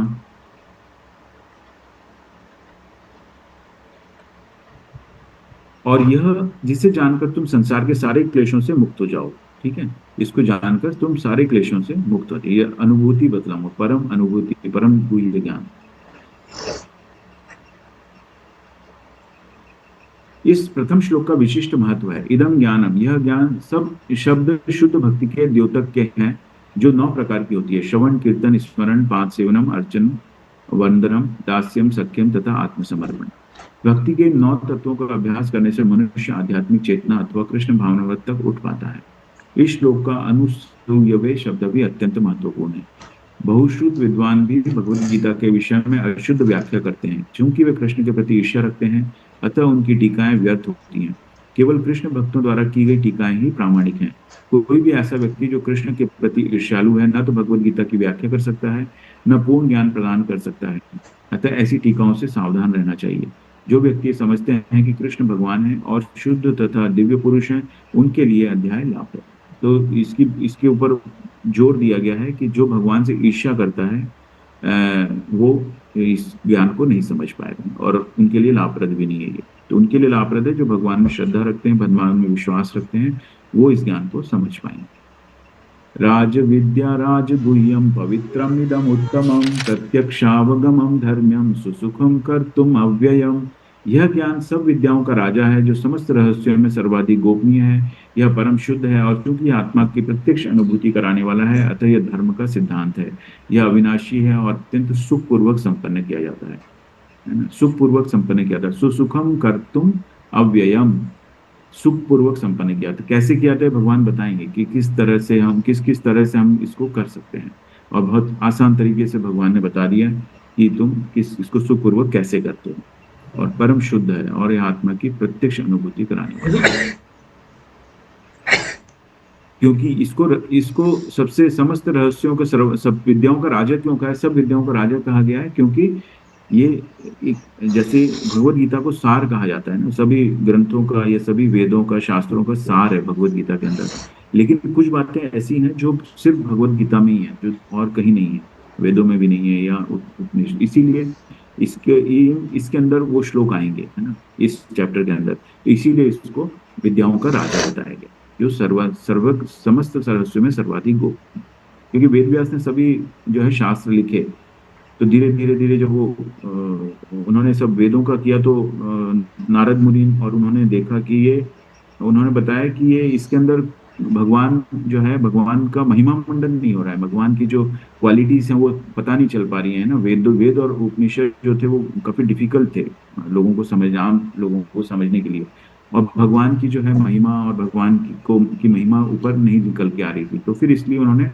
और यह जिसे जानकर तुम संसार के सारे क्लेशों से मुक्त हो जाओ, ठीक है, इसको जानकर तुम सारे क्लेशों से मुक्त हो जाओ। यह अनुभूति बतलाऊंगा, परम अनुभूति, परम गुह्य ज्ञान। इस प्रथम श्लोक का विशिष्ट महत्व है। इदम ज्ञानम, यह ज्ञान सब शब्द शुद्ध भक्ति के द्योतक के हैं, जो 9 प्रकार की होती है: श्रवण, कीर्तन, स्मरण, पाद सेवनम, अर्चन, वंदनम, दास्यम, सख्यम तथा आत्मसमर्पण। भक्ति के 9 तत्वों का अभ्यास करने से मनुष्य आध्यात्मिक चेतना अथवा कृष्ण भावनावत तक उठ पाता है। इस श्लोक का अनुसूयवे शब्द भी अत्यंत महत्वपूर्ण है। बहुश्रुत विद्वान भी भगवत गीता के विषय में अशुद्ध व्याख्या करते हैं। चूंकि वे कृष्ण के प्रति ईर्ष्या रखते हैं, अतः उनकी टीकाएं व्यर्थ होती हैं। केवल कृष्ण भक्तों द्वारा की गई टीकाएं ही प्रामाणिक हैं। कोई भी ऐसा व्यक्ति जो कृष्ण के प्रति ईर्ष्यालु है, न तो भगवत गीता की व्याख्या कर सकता है, न पूर्ण ज्ञान प्रदान कर सकता है। अतः ऐसी टीकाओं से सावधान रहना चाहिए। जो व्यक्ति समझते हैं कि कृष्ण भगवान है और शुद्ध तथा दिव्य पुरुष हैं, उनके लिए अध्याय लाभ है। तो इसके ऊपर जोर दिया गया है कि जो भगवान से ईर्ष्या करता है वो इस ज्ञान को नहीं समझ पाएगा और उनके लिए लाभप्रद भी नहीं है ये। तो उनके लिए लाभप्रद है जो भगवान में श्रद्धा रखते हैं, भगवान में विश्वास रखते हैं, वो इस ज्ञान को समझ पाएंगे। राज विद्या राज गुह्यम पवित्रम इदम उत्तमम प्रत्यक्षावगमम धर्म्यम सुसुखम कर्तुम अव्ययम। यह ज्ञान सब विद्याओं का राजा है, जो समस्त रहस्यों में सर्वाधिक गोपनीय है। यह परम शुद्ध है और क्योंकि आत्मा की प्रत्यक्ष अनुभूति कराने वाला है, अतः यह धर्म का सिद्धांत है। यह अविनाशी है और अत्यंत सुखपूर्वक संपन्न किया जाता है ना, सुखपूर्वक संपन्न किया था। सुसुखम कर्तुम अव्ययम, सुखपूर्वक संपन्न किया था। कैसे किया था भगवान बताएंगे कि किस तरह से हम किस तरह से हम इसको कर सकते हैं, और बहुत आसान तरीके से भगवान ने बता दिया कि तुम इसको सुखपूर्वक कैसे करते हो। और परम शुद्ध है और यह आत्मा की प्रत्यक्ष अनुभूति कराने वाला है। क्योंकि इसको सबसे समस्त रहस्यों का सब विद्याओं का राजा क्यों कहा है, सब विद्याओं का राजा कहा गया है क्योंकि ये जैसे भगवत गीता को सार कहा जाता है ना, सभी ग्रंथों का, ये सभी वेदों का, शास्त्रों का सार है भगवत गीता के अंदर। लेकिन कुछ बातें ऐसी हैं जो सिर्फ भगवत गीता में ही है, जो और कहीं नहीं है, वेदों में भी नहीं है या उपनिषद। इसीलिए इसके अंदर वो श्लोक आएंगे, है ना, इस चैप्टर के अंदर। इसीलिए इसको विद्याओं का राजा बताया गया, जो समस्त रहस्यों में सर्वाधिक गोप्य। क्योंकि वेद व्यास ने सभी जो है शास्त्र लिखे, तो धीरे धीरे जब वो उन्होंने सब वेदों का किया, तो नारद मुनि और उन्होंने देखा कि ये, उन्होंने बताया कि ये इसके अंदर भगवान जो है, भगवान का महिमा मंडन नहीं हो रहा है, भगवान की जो क्वालिटीज हैं वो पता नहीं चल पा रही है ना। वेद और उपनिषद जो थे वो काफी डिफिकल्ट थे लोगों को समझ, आम लोगों को समझने के लिए, और भगवान की जो है महिमा और भगवान की महिमा ऊपर नहीं निकल के आ रही थी। तो फिर इसलिए उन्होंने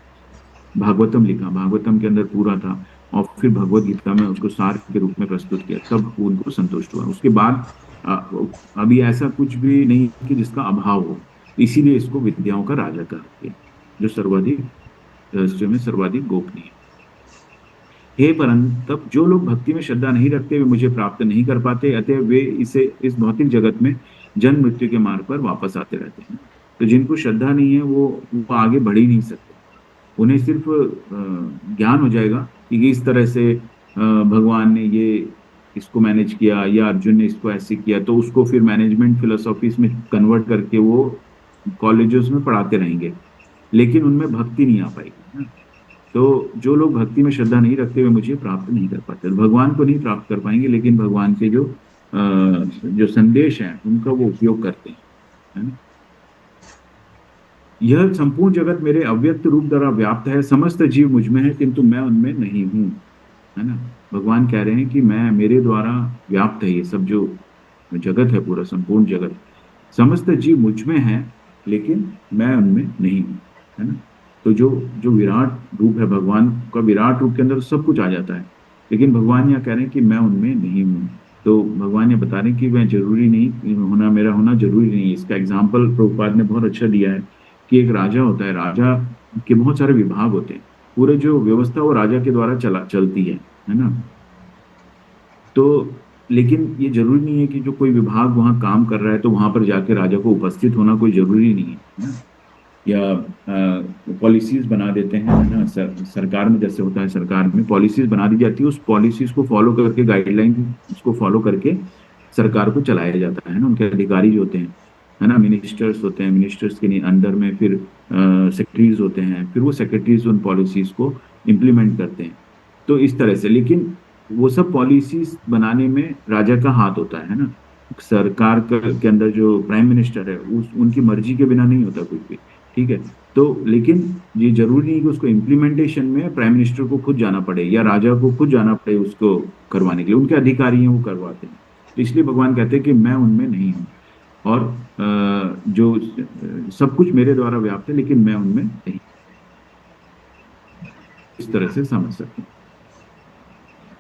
भागवतम लिखा, भागवतम के अंदर पूरा था, और फिर भगवत गीता में उसको सार के रूप में प्रस्तुत किया, तब उनको संतुष्ट हुआ। उसके बाद अभी ऐसा कुछ भी नहीं कि जिसका अभाव हो, इसीलिए इसको विद्याओं का राजा कहा गया, जो सर्वाधिक रहस्यों में सर्वाधिक गोपनीय। हे परंतप, जो लोग भक्ति में श्रद्धा नहीं रखते वे मुझे प्राप्त नहीं कर पाते, अतः वे इस भौतिक जगत में जन्म मृत्यु के मार्ग पर वापस आते रहते हैं। तो जिनको श्रद्धा नहीं है वो आगे बढ़ ही नहीं सकते। उन्हें सिर्फ ज्ञान हो जाएगा कि इस तरह से भगवान ने ये इसको मैनेज किया या अर्जुन ने इसको ऐसे किया, तो उसको फिर मैनेजमेंट फिलोसॉफीज में कन्वर्ट करके वो कॉलेजेस में पढ़ाते रहेंगे, लेकिन उनमें भक्ति नहीं आ पाएगी। तो जो लोग भक्ति में श्रद्धा नहीं रखते वे मुझे प्राप्त नहीं कर पाते, भगवान को नहीं प्राप्त कर पाएंगे, लेकिन भगवान के जो संदेश है उनका वो उपयोग करते हैं, है ना। यह संपूर्ण जगत मेरे अव्यक्त रूप द्वारा व्याप्त है, समस्त जीव मुझ में है किंतु मैं उनमें नहीं हूँ, है ना। भगवान कह रहे हैं कि मैं, मेरे द्वारा व्याप्त है ये सब जो जगत है, पूरा संपूर्ण जगत, समस्त जीव मुझ में है लेकिन मैं उनमें नहीं हूँ, है ना। तो जो जो विराट रूप है भगवान का, विराट रूप के अंदर सब कुछ आ जाता है, लेकिन भगवान यहाँ कह रहे हैं कि मैं उनमें नहीं हूँ। तो भगवान ये बता रहे हैं कि मैं जरूरी नहीं होना, मेरा होना जरूरी नहीं है। इसका एग्जाम्पल प्रभुपाद ने बहुत अच्छा दिया है कि एक राजा होता है, राजा के बहुत सारे विभाग होते हैं, पूरे जो व्यवस्था वो राजा के द्वारा चलती है ना। तो लेकिन ये जरूरी नहीं है कि जो कोई विभाग वहां काम कर रहा है तो वहां पर जाके राजा को उपस्थित होना कोई जरूरी नहीं है ना। या पॉलिसीज बना देते हैं, है ना। सरकार में जैसे होता है, सरकार में पॉलिसीज बना दी जाती है, उस पॉलिसीज को फॉलो करके, गाइडलाइन उसको फॉलो करके सरकार को चलाया जाता है ना। उनके अधिकारी जो होते हैं, है ना, मिनिस्टर्स होते हैं, मिनिस्टर्स के अंडर में फिर सेक्रेटरीज होते हैं, फिर वो सेक्रेटरीज उन पॉलिसीज को इम्प्लीमेंट करते हैं। तो इस तरह से, लेकिन वो सब पॉलिसीज बनाने में राजा का हाथ होता है ना। सरकार के अंदर जो प्राइम मिनिस्टर है, उनकी मर्जी के बिना नहीं होता कुछ भी, ठीक है। तो लेकिन ये जरूरी नहीं कि उसको इम्प्लीमेंटेशन में प्राइम मिनिस्टर को खुद जाना पड़े या राजा को खुद जाना पड़े उसको करवाने के लिए, उनके अधिकारी हैं वो करवाते हैं। तो इसलिए भगवान कहते हैं कि मैं उनमें नहीं हूँ, और जो सब कुछ मेरे द्वारा व्याप्त है लेकिन मैं उनमें नहीं। इस तरह से समझ सकते हैं।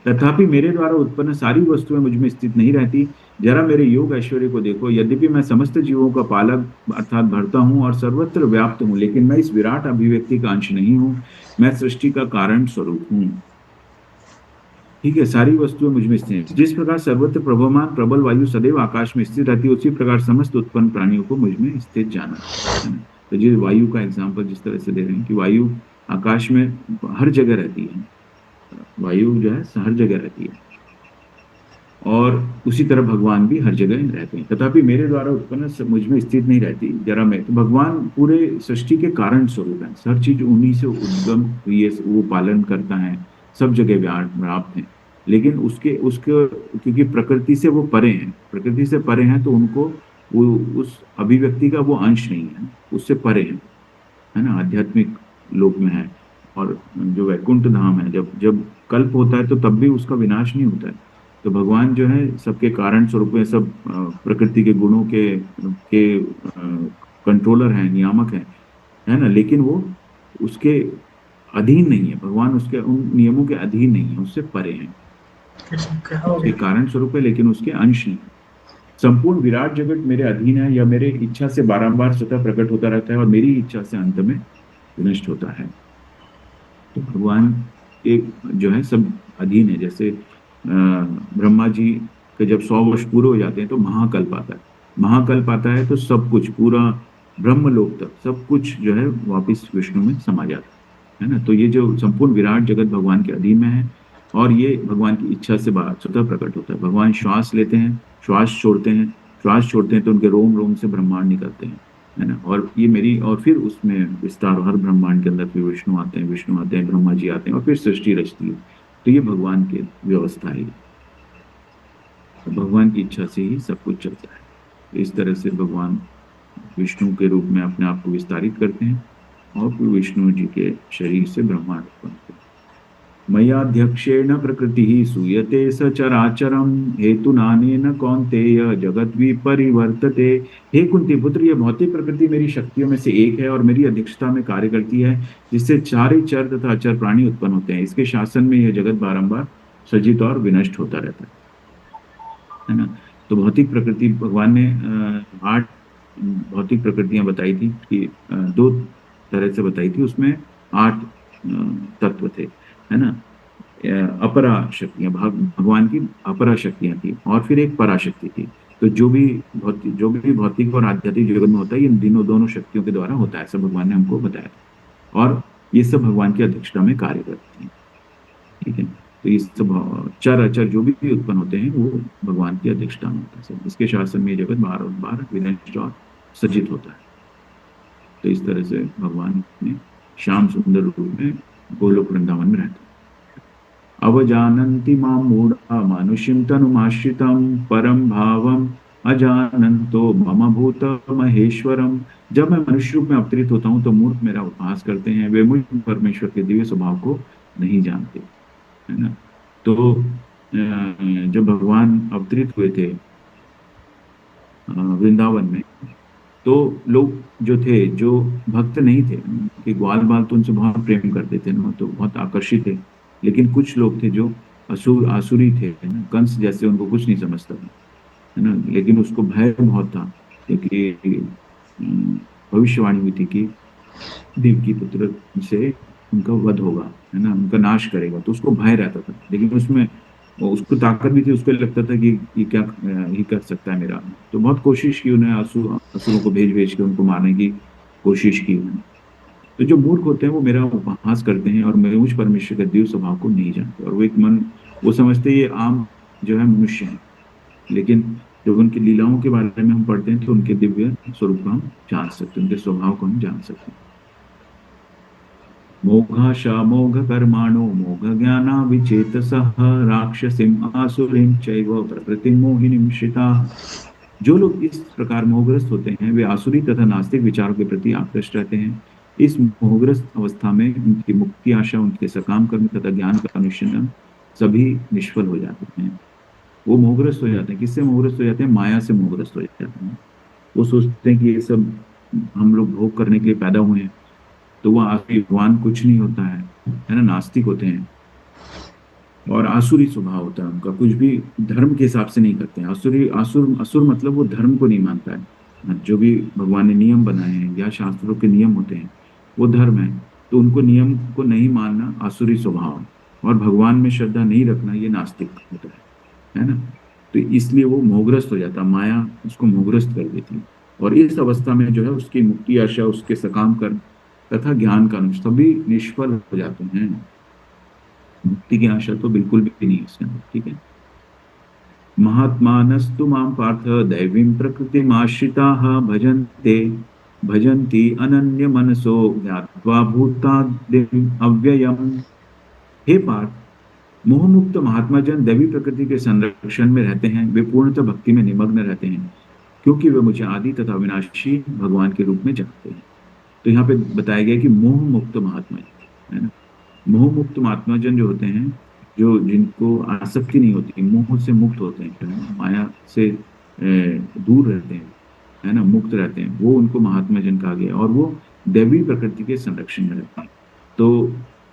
तथापि मेरे द्वारा उत्पन्न सारी वस्तुएं मुझ में स्थित नहीं रहती। जरा मेरे योग ऐश्वर्य को देखो, यद्यपि मैं समस्त जीवों का पालक अर्थात भरता हूँ और सर्वत्र व्याप्त हूँ, लेकिन मैं इस विराट अभिव्यक्ति का अंश नहीं हूँ, मैं सृष्टि का कारण स्वरूप हूँ, ठीक है। सारी वस्तुएं मुझ में स्थित हैं। जिस प्रकार सर्वत्र प्रभवमान प्रबल वायु सदैव आकाश में स्थित रहती है, उसी प्रकार समस्त उत्पन्न प्राणियों को मुझ में स्थित जाना है ना। तो जिस वायु का एग्जाम्पल जिस तरह से दे रहे हैं कि वायु आकाश में हर जगह रहती है, वायु जो है हर जगह रहती है, और उसी तरह भगवान भी हर जगह रहते हैं। तथापि मेरे द्वारा उत्पन्न मुझ में स्थित नहीं रहती। जरा मैं, तो भगवान पूरे सृष्टि के कारण स्वरूप है, हर चीज उन्हीं से उद्गम हुई है, वो पालन करता है, सब जगह व्याप्त है। लेकिन उसके उसके क्योंकि प्रकृति से वो परे हैं, प्रकृति से परे हैं, तो उनको वो उस अभिव्यक्ति का वो अंश नहीं है, उससे परे है ना, आध्यात्मिक लोक में है। और जो वैकुंठ धाम है, जब जब कल्प होता है तो तब भी उसका विनाश नहीं होता है। तो भगवान जो है सबके कारण स्वरूप है, सब प्रकृति के गुणों के कंट्रोलर हैं, नियामक हैं, है ना। लेकिन वो उसके अधीन नहीं है, भगवान उसके उन नियमों के अधीन नहीं है, उससे परे हैं। उसके कारण स्वरूप है लेकिन उसके अंश नहीं। संपूर्ण विराट जगत मेरे अधीन है, या मेरे इच्छा से बारंबार स्वतः प्रकट होता रहता है और मेरी इच्छा से अंत में विनष्ट होता है। तो भगवान एक जो है सब अधीन है। जैसे ब्रह्मा जी के जब 100 वर्ष पूरे हो जाते हैं तो महाकल्प आता है, महाकल्प आता है तो सब कुछ पूरा ब्रह्मलोक तक सब कुछ जो है वापिस विष्णु में समा जाता है ना। तो ये जो संपूर्ण विराट जगत भगवान के अधीन में है, और ये भगवान की इच्छा से बाहर स्वतः प्रकट होता है। भगवान श्वास लेते हैं, श्वास छोड़ते हैं, श्वास छोड़ते हैं तो उनके रोम रोम से ब्रह्मांड निकलते हैं, है ना। और ये मेरी, और फिर उसमें विस्तार, हर ब्रह्मांड के अंदर फिर विष्णु आते हैं, ब्रह्मा जी आते हैं, और फिर सृष्टि रचती है। तो ये भगवान की व्यवस्था है, तो भगवान की इच्छा से ही सब कुछ चलता है। तो इस तरह से भगवान विष्णु के रूप में अपने आप को विस्तारित करते हैं, और फिर विष्णु जी के शरीर से ब्रह्मांड उत्पन्न होते हैं। मयाध्यक्षेण प्रकृति सूयते सचराचरम हेतु नानेन कौन्तेय जगत विपरिवर्तते। हे कुंती पुत्र, यह भौतिक प्रकृति मेरी शक्तियों में से एक है और मेरी अध्यक्षता में कार्य करती है, जिससे सारे चर तथा अचर प्राणी उत्पन्न होते हैं। इसके शासन में यह जगत बारंबार सृजित और विनष्ट होता रहता है ना। तो भौतिक प्रकृति भगवान ने 8 भौतिक प्रकृतियां बताई थी कि 2 तरह से बताई थी, उसमें 8 तत्व थे, है ना। अपरा शक्तियां, भगवान की अपरा शक्तियां थी, और फिर एक पराशक्ति थी। तो जो भी भौतिक और आध्यात्मिक जगत में होता है, ये दोनों शक्तियों के द्वारा होता है, सब भगवान ने हमको बताया। और ये सब भगवान की अध्यक्षता में कार्य करते हैं, ठीक है। तो ये सब चर अचर जो भी उत्पन्न होते हैं वो भगवान की अध्यक्षता में होता है सब। इसके शासन में जगत बार और बार विनष्ट और सज्जित होता है। तो इस तरह से भगवान अपने श्याम सुंदर रूप में गोलोक वृंदावन में रहते हैं। अवजानन्ति मां मूढ़ा मानुषीं तनुमाश्रितं परम भावम अजानन्तो मम भूत महेश्वरम। जब मैं मनुष्य रूप में अवतरित होता हूँ तो मूर्ख मेरा उपहास करते हैं, वे मुझ परमेश्वर के दिव्य स्वभाव को नहीं जानते, है ना। तो जब भगवान अवतरित हुए थे वृंदावन में, तो लोग जो थे, जो भक्त नहीं थे, कि ग्वाल बाल तो उनसे बहुत प्रेम करते थे ना, तो बहुत आकर्षित थे। लेकिन कुछ लोग थे जो आसुरी थे, है ना, कंस जैसे, उनको कुछ नहीं समझता था, है ना। लेकिन उसको भय बहुत था, क्योंकि भविष्यवाणी हुई थी कि देव की पुत्र से उनका वध होगा, है ना, उनका नाश करेगा, तो उसको भय रहता था। लेकिन उसमें उसको ताकत भी थी, उसको लगता था कि ये क्या ही कर सकता है मेरा। तो बहुत कोशिश की उन्हें, असुरों को भेज भेज के उनको मारने की कोशिश की उन्होंने। तो जो मूर्ख होते हैं वो मेरा उपहास करते हैं और मेरे मुझ परमेश्वर के दिव्य स्वभाव को नहीं जानते, और वो एक मन, वो समझते हैं ये आम जो है मनुष्य है। लेकिन जब उनकी लीलाओं के बारे में हम पढ़ते हैं तो उनके दिव्य स्वरूप को हम जान सकते हैं, उनके स्वभाव को हम जान सकते हैं। मोघाशा मोघ कर्माणो मोघ ज्ञाना विचेतसः राक्षसीम आसुरीं चैव प्रकृति मोहिनीं श्रिता। जो लोग इस प्रकार मोहग्रस्त होते हैं वे आसुरी तथा नास्तिक विचारों के प्रति आकृष्ट रहते हैं। इस मोहग्रस्त अवस्था में उनकी मुक्ति आशा, उनके सकाम कर्म तथा ज्ञान का अनुशीलन सभी निष्फल हो जाते हैं। वो मोहग्रस्त हो जाते हैं। किससे मोहग्रस्त हो जाते हैं? माया से मोहग्रस्त हो जाते हैं। वो सोचते हैं कि ये सब हम लोग भोग करने के लिए पैदा हुए हैं, तो वो आखिर भगवान कुछ नहीं होता है ना। नास्तिक होते हैं और आसुरी स्वभाव होता है उनका, कुछ भी धर्म के हिसाब से नहीं करते हैं। असुर मतलब वो धर्म को नहीं मानता है। जो भी भगवान ने नियम बनाए हैं या शास्त्रों के नियम होते हैं वो धर्म है, तो उनको नियम को नहीं मानना आसुरी स्वभाव, और भगवान में श्रद्धा नहीं रखना ये नास्तिक होता है ना। तो इसलिए वो मोहग्रस्त हो जाता, माया उसको मोहग्रस्त कर देती है। और इस अवस्था में जो है उसकी मुक्ति आशा, उसके सकाम कर्म तथा ज्ञान का अनुष्ठान सभी निष्फल हो जाते हैं। मुक्ति की आशा तो बिल्कुल भी नहीं है इसके अंदर, ठीक है। महात्मानस्तु मां पार्थ दैवीं प्रकृतिमाश्रिताः भजन्ते भजन्ति अनन्य मनसो ज्ञात्वा भूतादिम् अव्ययम्। हे पार्थ, मोहमुक्त महात्मा जन दैवी प्रकृति के संरक्षण में रहते हैं। वे पूर्णतः भक्ति में निमग्न रहते हैं, क्योंकि वे मुझे आदि तथा विनाशी भगवान के रूप में जानते हैं। तो यहाँ पे बताया गया कि मोह मुक्त महात्मा जन, है ना। मोह मुक्त महात्मा जन जो होते हैं, जो जिनको आसक्ति नहीं होती, मोह से मुक्त होते हैं, है ना, माया से दूर रहते हैं, है ना, मुक्त रहते हैं, वो उनको महात्मा जन कहा गया। और वो दैवी प्रकृति के संरक्षण में रहते हैं।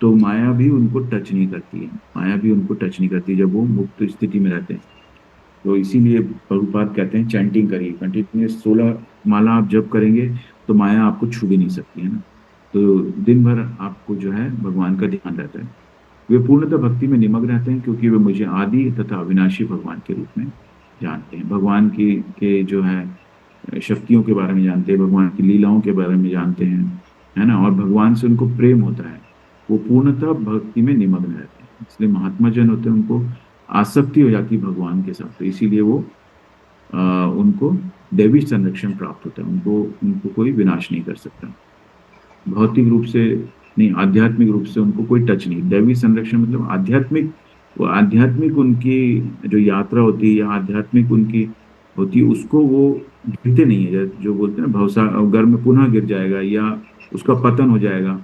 तो माया भी उनको टच नहीं करती है, माया भी उनको टच नहीं करती जब वो मुक्त स्थिति में रहते हैं। तो इसीलिए प्रभुपाद कहते हैं चैंटिंग करिए, कंटिन्यूस 16 माला आप जप करेंगे तो माया आपको छू भी नहीं सकती, है ना। तो दिन भर आपको जो है भगवान का ध्यान रहता है। वे पूर्णतः भक्ति में निमग्न रहते हैं, क्योंकि वे मुझे आदि तथा अविनाशी भगवान के रूप में जानते हैं। भगवान की के जो है शक्तियों के बारे में जानते हैं, भगवान की लीलाओं के बारे में जानते हैं, है ना। और भगवान से उनको प्रेम होता है, वो पूर्णतः भक्ति में निमग्न रहते हैं। इसलिए महात्मा जन होते हैं, उनको आसक्ति हो जाती है भगवान के साथ, तो इसीलिए वो उनको दैवी संरक्षण प्राप्त होता है। उनको कोई विनाश नहीं कर सकता। भौतिक रूप से नहीं, आध्यात्मिक रूप से उनको कोई टच नहीं। दैवी संरक्षण मतलब आध्यात्मिक उनकी जो यात्रा होती है या आध्यात्मिक उनकी होती है, उसको वो गिरते नहीं है। जो बोलते हैं भवसागर में पुनः गिर जाएगा या उसका पतन हो जाएगा,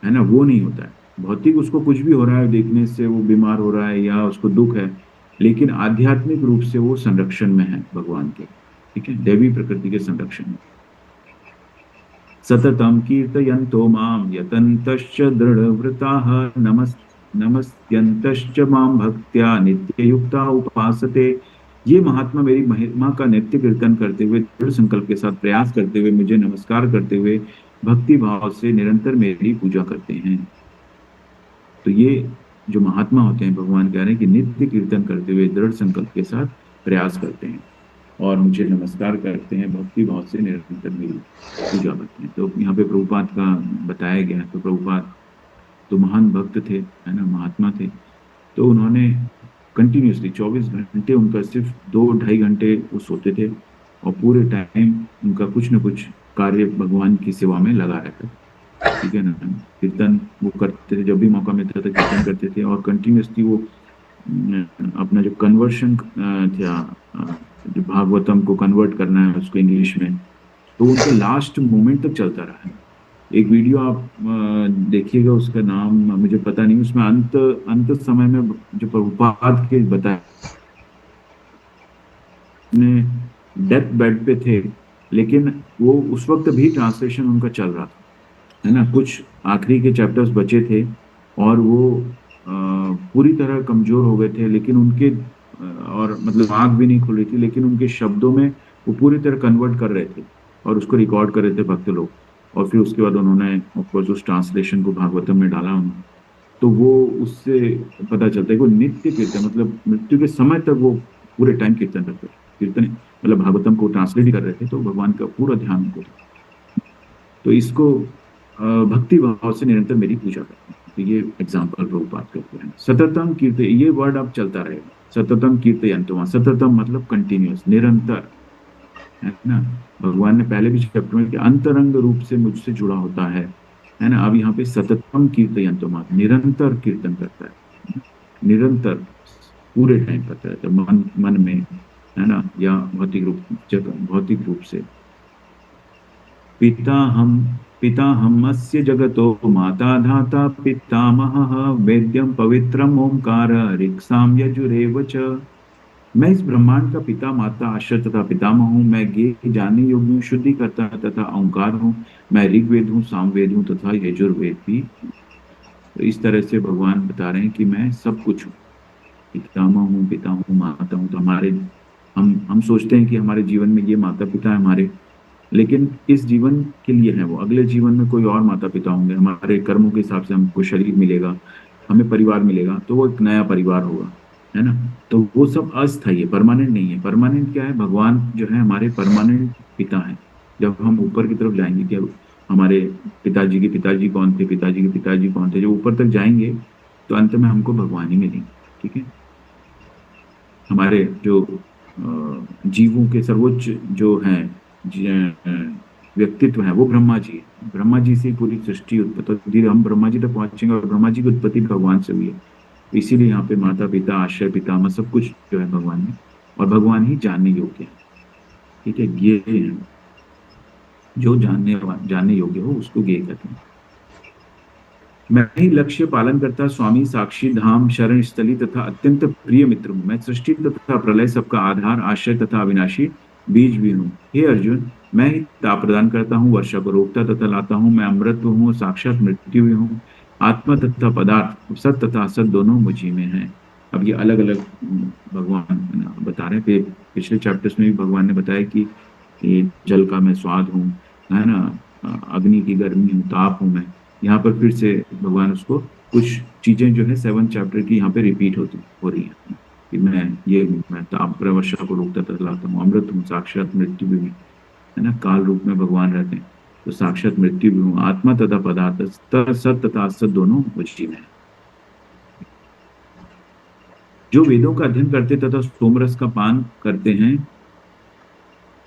है ना, वो नहीं होता है। भौतिक उसको कुछ भी हो रहा है, देखने से वो बीमार हो रहा है या उसको दुख है, लेकिन आध्यात्मिक रूप से वो संरक्षण में है भगवान के, ठीक है, दैवी प्रकृति के संरक्षण में। सततम कीर्तयन्तो माम यतन्तश्च दृढ़व्रताः नमस्यन्तश्च माम भक्त्या नित्ययुक्ता उपासते। ये महात्मा मेरी महिमा का नित्य कीर्तन करते हुए, दृढ़ संकल्प के साथ प्रयास करते हुए, मुझे नमस्कार करते हुए भक्ति भाव से निरंतर मेरी पूजा करते हैं। तो ये जो महात्मा होते हैं, भगवान कह रहे हैं कि नित्य कीर्तन करते हुए दृढ़ संकल्प के साथ प्रयास करते हैं और मुझे नमस्कार करते हैं, भक्ति भाव से निरंतर मेरी पूजा करते हैं। तो यहाँ पे प्रभुपाद का बताया गया। तो प्रभुपाद तो महान भक्त थे, है ना, महात्मा थे। तो उन्होंने कंटिन्यूसली 24 घंटे, उनका सिर्फ 2-2.5 घंटे वो सोते थे और पूरे टाइम उनका कुछ न कुछ कार्य भगवान की सेवा में लगा रहता था, ठीक है ना। कीर्तन वो करते थे, जब भी मौका मिलता था कीर्तन करते थे। और कंटिन्यूसली वो अपना जो कन्वर्शन था, जो भागवतम को कन्वर्ट करना है उसको इंग्लिश में, तो उनका लास्ट मोमेंट तक चलता रहा है। एक वीडियो आप देखिएगा, उसका नाम मुझे पता नहीं, उसमें अंत अंत समय में जो प्रभुपाद के बताए डेथ बेड पे थे, लेकिन वो उस वक्त भी ट्रांसलेशन उनका चल रहा था, है ना। कुछ आखिरी के चैप्टर्स बचे थे और वो पूरी तरह कमजोर हो गए थे, लेकिन उनके और मतलब आंख भी नहीं खुल रही थी, लेकिन उनके शब्दों में वो पूरी तरह कन्वर्ट कर रहे थे और उसको रिकॉर्ड कर रहे थे भक्त लोग। और फिर उसके बाद उन्होंने ऑफकोर्स उस ट्रांसलेशन को भागवतम में डाला उन्होंने। तो वो उससे पता चलता है कि वो नित्य कीर्तन, मतलब मृत्यु के समय तक वो पूरे टाइम कीर्तन करते थे। कीर्तन मतलब भागवतम को ट्रांसलेट कर रहे थे, तो भगवान का पूरा ध्यान उनको था। तो इसको भक्ति भाव से निरंतर मेरी पूजा करते हैं। तो ये एग्जाम्पल प्रभुपाद करते हैं। सततम कीर्त, ये वर्ड अब चलता रहेगा, सततम कीर्तयन्तु। सततम मतलब कंटिन्यूअस, निरंतर, है ना। भगवान ने पहले भी चैप्टर में कि अंतरंग रूप से मुझसे जुड़ा होता है ना। अब यहाँ पे सततम कीर्तयन्तु, निरंतर कीर्तन करता है, निरंतर पूरे टाइम करता रहता है, मन में, है ना, या भौतिक रूप से। पिता हमस्य जगतो माता धाता पितामहः वेद्यं पवित्रम ओंकार ऋक्साम यजुरेव च। मैं इस ब्रह्मांड का पिता, माता, आश्रय तथा पितामह हूँ। मैं ज्ञेय, जानने योग्य हूँ, शुद्धिकर्ता तथा ओंकार हूँ। मैं ऋग्वेद हूँ, सामवेद हूँ तथा यजुर्वेद भी। तो इस तरह से भगवान बता रहे हैं कि मैं सब कुछ हूँ, पितामह हूँ, पिता हूँ, माता हूँ। तो हमारे हम सोचते हैं कि हमारे जीवन में ये माता पिता है हमारे, लेकिन इस जीवन के लिए है वो, अगले जीवन में कोई और माता पिता होंगे। हमारे कर्मों के हिसाब से हमको शरीर मिलेगा, हमें परिवार मिलेगा, तो वो एक नया परिवार होगा, है ना। तो वो सब अस्थायी है, परमानेंट नहीं है। परमानेंट क्या है? भगवान जो है हमारे परमानेंट पिता है। जब हम ऊपर की तरफ जाएंगे, कि हमारे पिताजी के पिताजी कौन थे, पिताजी के पिताजी कौन थे, जो ऊपर तक जाएंगे तो अंत में हमको भगवान ही मिलेंगे, ठीक है। हमारे जो जीवों के सर्वोच्च जो हैं व्यक्तित्व है, वो ब्रह्मा जी है। ब्रह्मा जी से पूरी सृष्टि उत्पत्ति, धीरे हम ब्रह्मा जी तक पहुंचेंगे, और ब्रह्मा जी की उत्पत्ति भगवान से हुई है। इसीलिए यहाँ पे माता पिता, आश्रय, पितामह, सब कुछ जो है भगवान में, और भगवान ही जानने योग्य है, ठीक है। ज्ञेय है, जो जानने योग्य हो उसको ज्ञेय कहते हैं। मैं ही लक्ष्य पालन करता, स्वामी, साक्षी, धाम, शरण स्थली तथा अत्यंत प्रिय मित्र हूँ। मैं सृष्टि तथा प्रलय, सबका आधार, आश्रय तथा अविनाशी बीज भी हूँ। हे अर्जुन, मैं ही ताप प्रदान करता हूँ, वर्षा को रोकता तथा लाता हूँ। मैं अमृत हूँ, साक्षात मृत्यु भी हूँ। आत्मा तथा पदार्थ, सत तथा असत दोनों मुझी में हैं। अब ये अलग अलग भगवान बता रहे हैं। पिछले चैप्टर्स में भी भगवान ने बताया कि ये जल का मैं स्वाद हूँ, है ना, अग्नि की गर्मी हूँ, ताप हूँ मैं। यहाँ पर फिर से भगवान उसको कुछ चीजें जो है 7 चैप्टर की यहाँ पे रिपीट हो रही है, कि मैं ताप वर्षा को रोकता तथा लाता हूँ, अमृत हूँ, साक्षात मृत्यु भी हूँ, है ना। काल रूप में भगवान रहते हैं, तो साक्षात मृत्यु भी हूँ। आत्मा तथा पदार्थ, सत तथा असत दोनों मुझी में। जो वेदों का अध्ययन करते तथा सोमरस का पान करते हैं,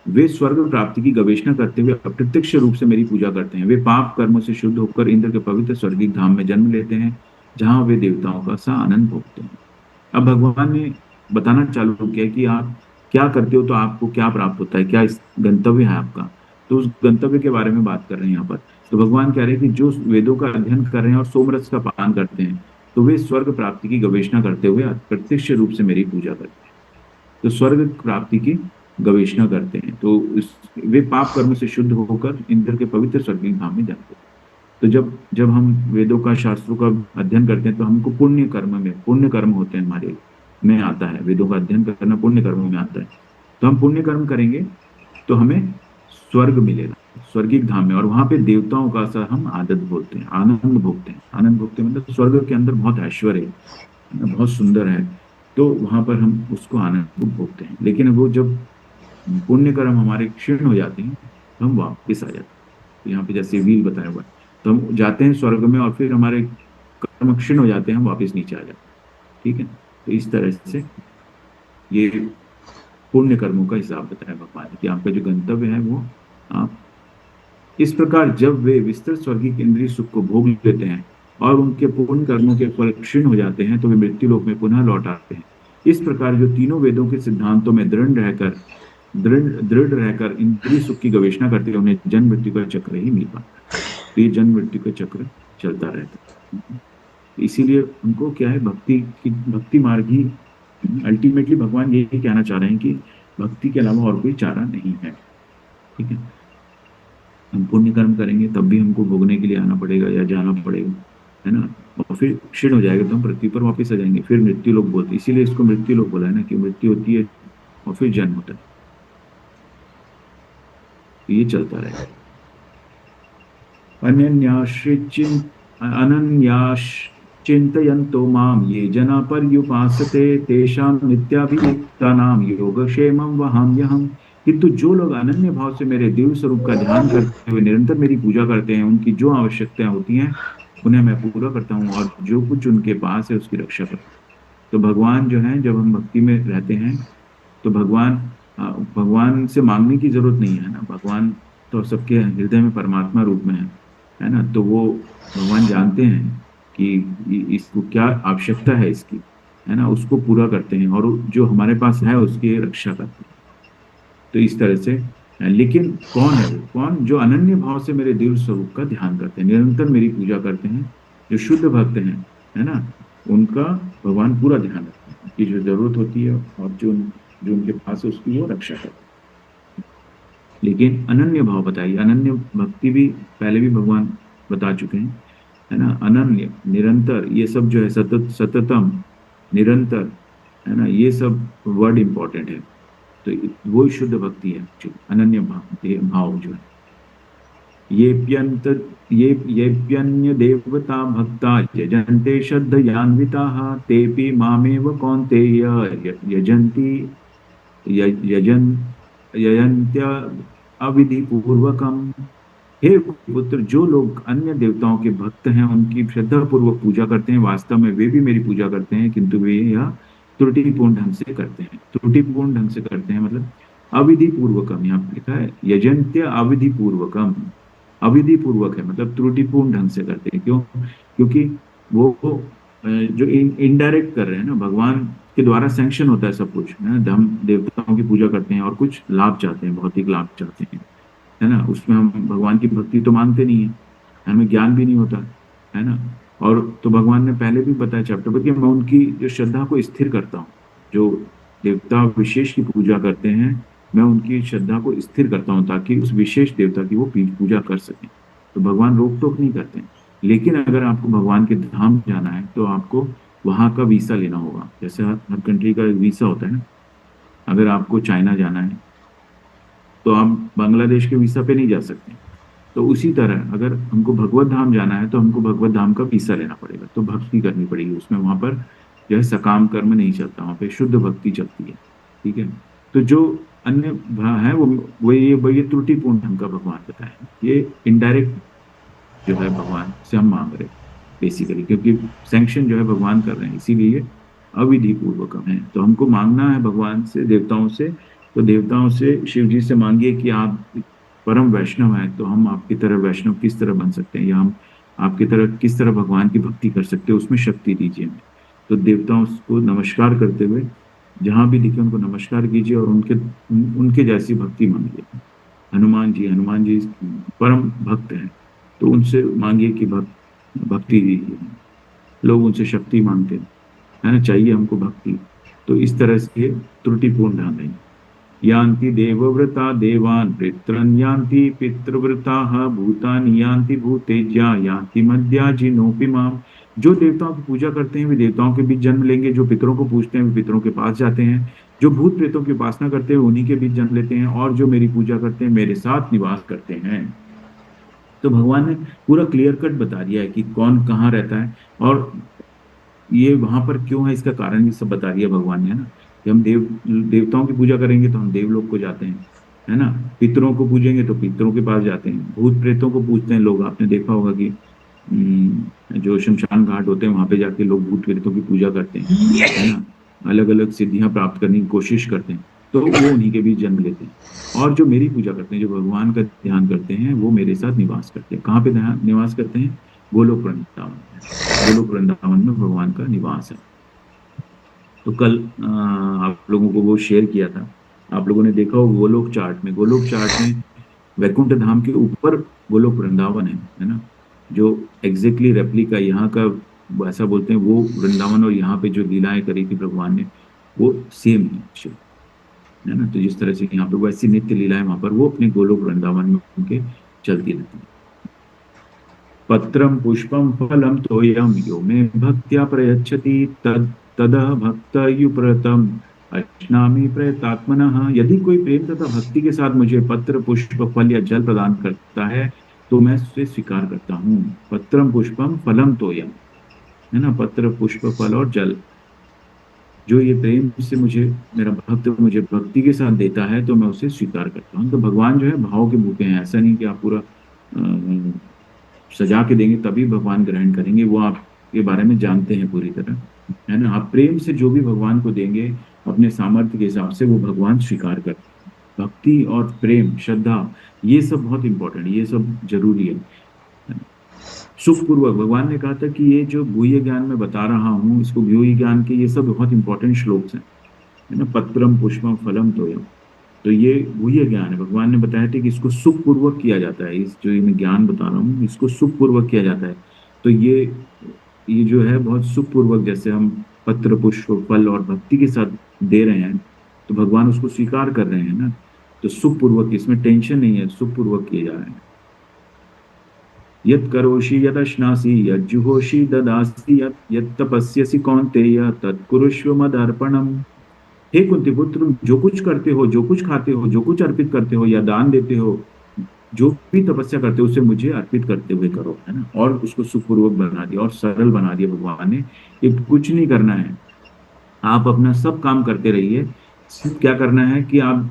वे स्वर्ग प्राप्ति की गवेषणा करते हुए अप्रत्यक्ष रूप से मेरी पूजा करते हैं। वे पाप कर्मों से शुद्ध होकर इंद्र के पवित्र स्वर्गीय धाम में जन्म लेते हैं, जहां वे देवताओं का सा आनंद भोगते हैं। अब भगवान ने बताना चालू किया कि आप क्या करते हो तो आपको क्या प्राप्त होता है, क्या इस गंतव्य है आपका। तो उस गंतव्य के बारे में बात कर रहे हैं यहाँ पर। तो भगवान कह रहे हैं कि जो वेदों का अध्ययन कर रहे हैं और सोमरस का पान करते हैं, तो वे स्वर्ग प्राप्ति की गवेषणा करते हुए प्रत्यक्ष रूप से मेरी पूजा करते हैं। तो स्वर्ग प्राप्ति की गवेषणा करते हैं, तो वे पाप कर्म से शुद्ध होकर इंद्र के पवित्र स्वर्गीय धाम में जाते हैं। तो जब हम वेदों का, शास्त्रों का अध्ययन करते हैं, तो हमको पुण्य कर्म होते हैं हमारे में आता है। वेदों का अध्ययन करना पुण्य कर्म में आता है। तो हम पुण्य कर्म करेंगे तो हमें स्वर्ग मिलेगा, स्वर्गीय धाम में, और वहां पे देवताओं का सा हम आनंद भोगते हैं। आनंद भोगते मतलब स्वर्ग के अंदर बहुत ऐश्वर्य है, बहुत सुंदर है, तो वहां पर हम उसको आनंद भोगते हैं। लेकिन वो जब पुण्य कर्म हमारे क्षीण हो जाते हैं, तो हम वापस आ जाते हैं। तो यहाँ पे जैसे वील बताया हुआ है, तो हम जाते हैं स्वर्ग में, और फिर हमारे कर्म क्षीण हो जाते हैं, हम वापस नीचे आ जाते हैं, ठीक है। तो इस तरह से ये पुण्य कर्मों का हिसाब बताया भगवान ने, कि आपका जो गंतव्य है वो आप इस प्रकार जब वे विस्तृत स्वर्गीय इंद्रिय सुख को भोग लेते हैं और उनके पुण्य कर्मों के फल क्षीण हो जाते हैं, तो वे मृत्यु लोक में पुनः लौट आते हैं। इस प्रकार जो तीनों वेदों के सिद्धांतों में दृढ़ रहकर दृढ़ दृढ़ रहकर इंद्रिय सुख की गवेषणा करते हैं, उन्हें जन्म मृत्यु का चक्र ही मिल पाता है। तो ये जन्म मृत्यु का चक्र चलता रहता है। इसीलिए उनको क्या है, भक्ति मार्ग ही अल्टीमेटली भगवान यही कहना चाह रहे हैं कि भक्ति के अलावा और कोई चारा नहीं है। ठीक है, हम पुण्य कर्म करेंगे तब भी हमको भोगने के लिए आना पड़ेगा या जाना पड़ेगा, है ना, और फिर क्षीण हो जाएगा तो हम पृथ्वी पर वापस आ जाएंगे, फिर मृत्यु लोक बोलते हैं। इसीलिए इसको मृत्यु लोक बोला है ना, कि मृत्यु होती है और फिर जन्म होता है। ये चलता रहेगा। अनन्याश्चिन्तयन्तो माम ये जना पर्युपासते तेषां नित्याभियुक्तानां योगक्षेमं वहाम्यहम्। किंतु जो लोग अनन्य भाव से मेरे दिव्य स्वरूप का ध्यान करते हुए निरंतर मेरी पूजा करते हैं, उनकी जो आवश्यकताएं होती हैं उन्हें मैं पूरा करता हूँ, और जो कुछ उनके पास है उसकी रक्षा करता हूँ। तो भगवान जो है, जब हम भक्ति में रहते हैं तो भगवान से मांगने की जरूरत नहीं है ना। भगवान तो सबके हृदय में परमात्मा रूप में है ना। तो वो भगवान जानते हैं कि इसको क्या आवश्यकता है इसकी, है ना, उसको पूरा करते हैं, और जो हमारे पास है उसकी रक्षा करते हैं। तो इस तरह से, लेकिन कौन है वो? कौन? जो अनन्य भाव से मेरे दिव्य स्वरूप का ध्यान करते हैं, निरंतर मेरी पूजा करते हैं, जो शुद्ध भक्त हैं, है ना, उनका भगवान पूरा ध्यान रखते हैं, उनकी जो जरूरत होती है और जो उनके पास है उसकी वो रक्षा करते हैं। लेकिन अनन्य भाव बताइए, अनन्य भक्ति भी पहले भी भगवान बता चुके हैं, है ना। अनन्य, निरंतर, ये सब जो है, सततम, निरंतर, है ना, ये सब वर्ड इंपॉर्टेंट है। तो वो शुद्ध भक्ति है, अनन्य भाव जो है। येऽप्यन्य देवता भक्ता यजन्ते श्रद्धयान्विताः तेऽपि मामेव कौन्तेय यजन्त्य अविधिपूर्वकम्। हे पुत्र, जो लोग अन्य देवताओं के भक्त हैं, उनकी श्रद्धा पूर्वक पूजा करते हैं, वास्तव में वे भी मेरी पूजा करते हैं, किंतु वे यह त्रुटिपूर्ण ढंग से करते हैं। त्रुटिपूर्ण ढंग से करते हैं मतलब अविधि पूर्वकम, यहाँ पे लिखा है यजन्त्य अविधि पूर्वकम। अविधि पूर्वक है मतलब त्रुटिपूर्ण ढंग से करते हैं। क्यों? क्योंकि वो जो इनडायरेक्ट कर रहे हैं ना, भगवान के द्वारा सैंक्शन होता है सब कुछ, है ना। हम देवताओं की पूजा करते हैं और कुछ लाभ चाहते हैं, भौतिक लाभ चाहते हैं, है ना। उसमें हम भगवान की भक्ति तो मानते नहीं है, हमें ज्ञान भी नहीं होता, है ना। और तो भगवान ने पहले भी बताया चैप्टर पर कि मैं उनकी जो श्रद्धा को स्थिर करता हूँ, जो देवता विशेष की पूजा करते हैं, मैं उनकी श्रद्धा को स्थिर करता हूँ ताकि उस विशेष देवता की वो पूजा कर सकें। तो भगवान रोक टोक नहीं करते हैं। लेकिन अगर आपको भगवान के धाम जाना है तो आपको वहाँ का वीसा लेना होगा। जैसे हर कंट्री का एक वीसा होता है ना। अगर आपको चाइना जाना है तो आप बांग्लादेश के वीसा पे नहीं जा सकते। तो उसी तरह अगर हमको भगवत धाम जाना है तो हमको भगवत धाम का वीसा लेना पड़ेगा, तो भक्ति करनी पड़ेगी उसमें। वहां पर जो है सकाम कर्म नहीं चलता, वहां पे शुद्ध भक्ति चलती है। ठीक है, तो जो अन्य है वो ये त्रुटिपूर्ण ढंग का भगवान बताए, ये इनडायरेक्ट जो है भगवान से हम मांग रहे बेसिकली, क्योंकि सैंक्शन जो है भगवान कर रहे हैं, इसीलिए अविधि पूर्वकम है। तो हमको मांगना है भगवान से, देवताओं से, तो देवताओं से शिव जी से मांगिए कि आप परम वैष्णव हैं, तो हम आपकी तरह वैष्णव किस तरह बन सकते हैं, या हम आपकी तरह किस तरह भगवान की भक्ति कर सकते हैं, उसमें शक्ति दीजिए हमें। तो देवताओं को नमस्कार करते हुए जहां भी दिखे उनको नमस्कार कीजिए और उनके जैसी भक्ति मांगिए। हनुमान जी परम भक्त हैं, तो उनसे मांगिए कि भक्ति दीजिए। लोग उनसे शक्ति मांगते हैं, है ना, चाहिए हमको भक्ति। तो इस तरह से त्रुटिपूर्ण ढंग है। यान्ति देवव्रता देवान् पितॄन् यान्ति पितृव्रताः भूतानि यान्ति भूतेज्या यान्ति मद्याजिनोऽपि माम्। जो देवताओं की पूजा करते हैं वे देवताओं के बीच जन्म लेंगे, जो पितरों को पूजते हैं वे पितरों के पास जाते हैं, जो भूत प्रेतों की उपासना करते हैं उन्हीं के बीच जन्म लेते हैं, और जो मेरी पूजा करते हैं मेरे साथ निवास करते हैं। तो भगवान ने पूरा क्लियर कट बता दिया है कि कौन कहाँ रहता है और ये वहां पर क्यों है, इसका कारण भी सब बता दिया भगवान ने, है ना। कि हम देवताओं की पूजा करेंगे तो हम देवलोक को जाते हैं, है ना। पितरों को पूजेंगे तो पितरों के पास जाते हैं। भूत प्रेतों को पूजते हैं लोग, आपने देखा होगा कि जो शमशान घाट होते हैं वहां पे जाके लोग भूत प्रेतों की पूजा करते हैं, है ना। अलग अलग सिद्धियां प्राप्त करने की कोशिश करते हैं, तो वो उन्हीं के बीच जन्म लेते हैं। और जो मेरी पूजा करते हैं, जो भगवान का ध्यान करते हैं, वो मेरे साथ निवास करते हैं। कहाँ पे निवास करते हैं? गोलोक वृंदावन। गोलोक वृंदावन में भगवान का निवास है। तो कल आप लोगों को वो शेयर किया था आप लोगों ने देखा हो गोलोक चार्ट में वैकुंठ धाम के ऊपर गोलोक वृंदावन है ना, जो एग्जैक्टली रेप्लिका यहाँ का ऐसा बोलते हैं, वो वृंदावन और यहाँ पे जो लीलाएं करी थी भगवान ने वो सेम है ना। तो जिस तरह से यहाँ पे वैसी नित्य लीलाएं वहां पर वो अपने गोलोक वृंदावन में उनके चलती रहती है। पत्रम पुष्पम फलम तोयम यो मे भक्त्या प्रयच्छति तद तदः भक्तयुप्रतम अश्नामि प्रयतात्मनः। यदि कोई प्रेम तथा भक्ति के साथ मुझे पत्र पुष्प फल या जल प्रदान करता है तो मैं उसे स्वीकार करता हूँ। पत्रम पुष्पम फलम तोयम, है ना, पत्र पुष्प फल और जल, जो ये प्रेम से मुझे मेरा भक्त मुझे भक्ति के साथ देता है तो मैं उसे स्वीकार करता हूँ। तो भगवान जो है भाव के भूखे हैं, ऐसा नहीं कि आप पूरा सजा के देंगे तभी भगवान ग्रहण करेंगे, वो आपके बारे में जानते हैं पूरी तरह, है ना। आप प्रेम से जो भी भगवान को देंगे अपने सामर्थ्य के हिसाब से वो भगवान स्वीकार करते हैं। भक्ति और प्रेम, श्रद्धा, ये सब बहुत इंपॉर्टेंट, ये सब जरूरी है। सुखपूर्वक, भगवान ने कहा था कि ये जो गुह्य ज्ञान मैं बता रहा हूँ, इसको गुह्य ज्ञान के ये सब बहुत इंपॉर्टेंट श्लोक हैं, है ना। पत्रम पुष्पम फलम तोयम, तो ये गुह्य ज्ञान है। भगवान ने बताया था कि इसको सुखपूर्वक किया जाता है, इस जो ये मैं ज्ञान बता रहा हूँ इसको सुखपूर्वक किया जाता है। तो ये जो है बहुत सुखपूर्वक, जैसे हम पत्र पुष्प फल और भक्ति के साथ दे रहे हैं तो भगवान उसको स्वीकार कर रहे हैं ना। तो सुखपूर्वक, इसमें टेंशन नहीं है, सुखपूर्वक किए जा रहे हैं। यत् करोषि यदश्नासि यज्जुहोषि ददासि यत् तपस्यसि कौन्तेय तत्कुरुष्व मदर्पणम्। हे कुंती पुत्र, तुम जो कुछ करते हो, जो कुछ खाते हो, जो कुछ अर्पित करते हो या दान देते हो, जो भी तपस्या करते हो उसे मुझे अर्पित करते हुए करो, है ना। और उसको सुखपूर्वक बना दिया और सरल बना दिया भगवान ने। ये कुछ नहीं करना है, आप अपना सब काम करते रहिए। सिर्फ क्या करना है कि आप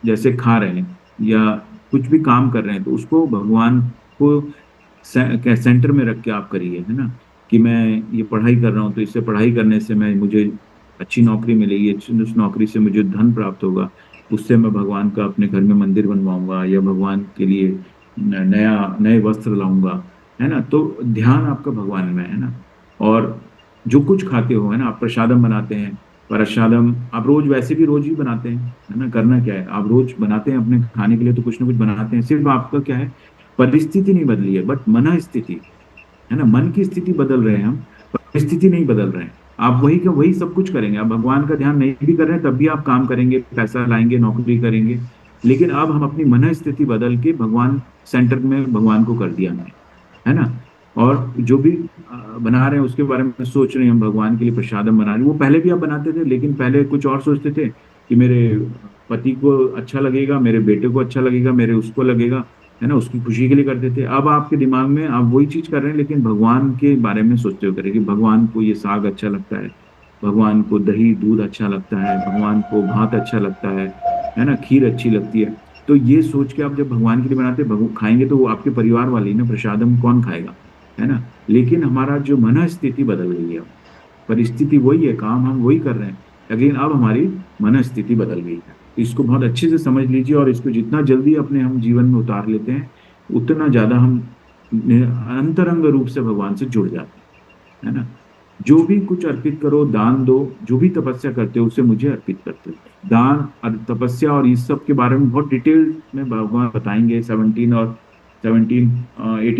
जैसे खा रहे हैं या कुछ भी काम कर रहे हैं तो उसको भगवान को सेंटर में रख के आप करिए, है ना। कि मैं ये पढ़ाई कर रहा हूँ तो इससे पढ़ाई करने से मुझे अच्छी नौकरी मिलेगी, उस नौकरी से मुझे धन प्राप्त होगा, उससे मैं भगवान का अपने घर में मंदिर बनवाऊंगा या भगवान के लिए नए वस्त्र लाऊंगा, है ना। तो ध्यान आपका भगवान में है ना। और जो कुछ खाते हो, है ना, आप प्रसादम बनाते हैं, प्रसादम आप रोज वैसे भी रोज ही बनाते हैं, है ना। करना क्या है, आप रोज बनाते हैं अपने खाने के लिए तो कुछ ना कुछ बनाते हैं। सिर्फ आपका क्या है, परिस्थिति नहीं बदली है बट मन स्थिति, है ना। मन की स्थिति बदल रहे हैं हम, परिस्थिति नहीं बदल रहे हैं। आप वही का वही सब कुछ करेंगे, आप भगवान का ध्यान नहीं भी कर रहे हैं तब भी आप काम करेंगे, पैसा लाएंगे, नौकरी करेंगे, लेकिन अब हम अपनी मन स्थिति बदल के भगवान सेंटर में भगवान को कर दिया है ना। और जो भी बना रहे हैं उसके बारे में सोच रहे हैं, हम भगवान के लिए प्रसादम बना रहे हैं। वो पहले भी आप बनाते थे, लेकिन पहले कुछ और सोचते थे कि मेरे पति को अच्छा लगेगा, मेरे बेटे को अच्छा लगेगा, मेरे उसको लगेगा, है ना, उसकी खुशी के लिए करते थे। अब आपके दिमाग में आप वही चीज कर रहे हैं लेकिन भगवान के बारे में सोचते हुए करें कि भगवान को ये साग अच्छा लगता है, भगवान को दही दूध अच्छा लगता है, भगवान को भात अच्छा लगता है ना, खीर अच्छी लगती है। तो ये सोच के आप जब भगवान के लिए बनाते खाएंगे तो वो आपके परिवार वाले ही ना, प्रसादम कौन खाएगा, है ना। लेकिन हमारा जो मन स्थिति बदल गई है, परिस्थिति वही है, काम हम वही कर रहे हैं, लेकिन अब हमारी मन स्थिति बदल गई है। इसको बहुत अच्छे से समझ लीजिए और इसको जितना जल्दी अपने हम जीवन में उतार लेते हैं उतना ज्यादा हम अंतरंग रूप से भगवान से जुड़ जाते हैं, है ना। जो भी कुछ अर्पित करो, दान दो, जो भी तपस्या करते हो उसे मुझे अर्पित करते हो। दान, तपस्या और इस सब के बारे में बहुत डिटेल में भगवान बताएंगे 18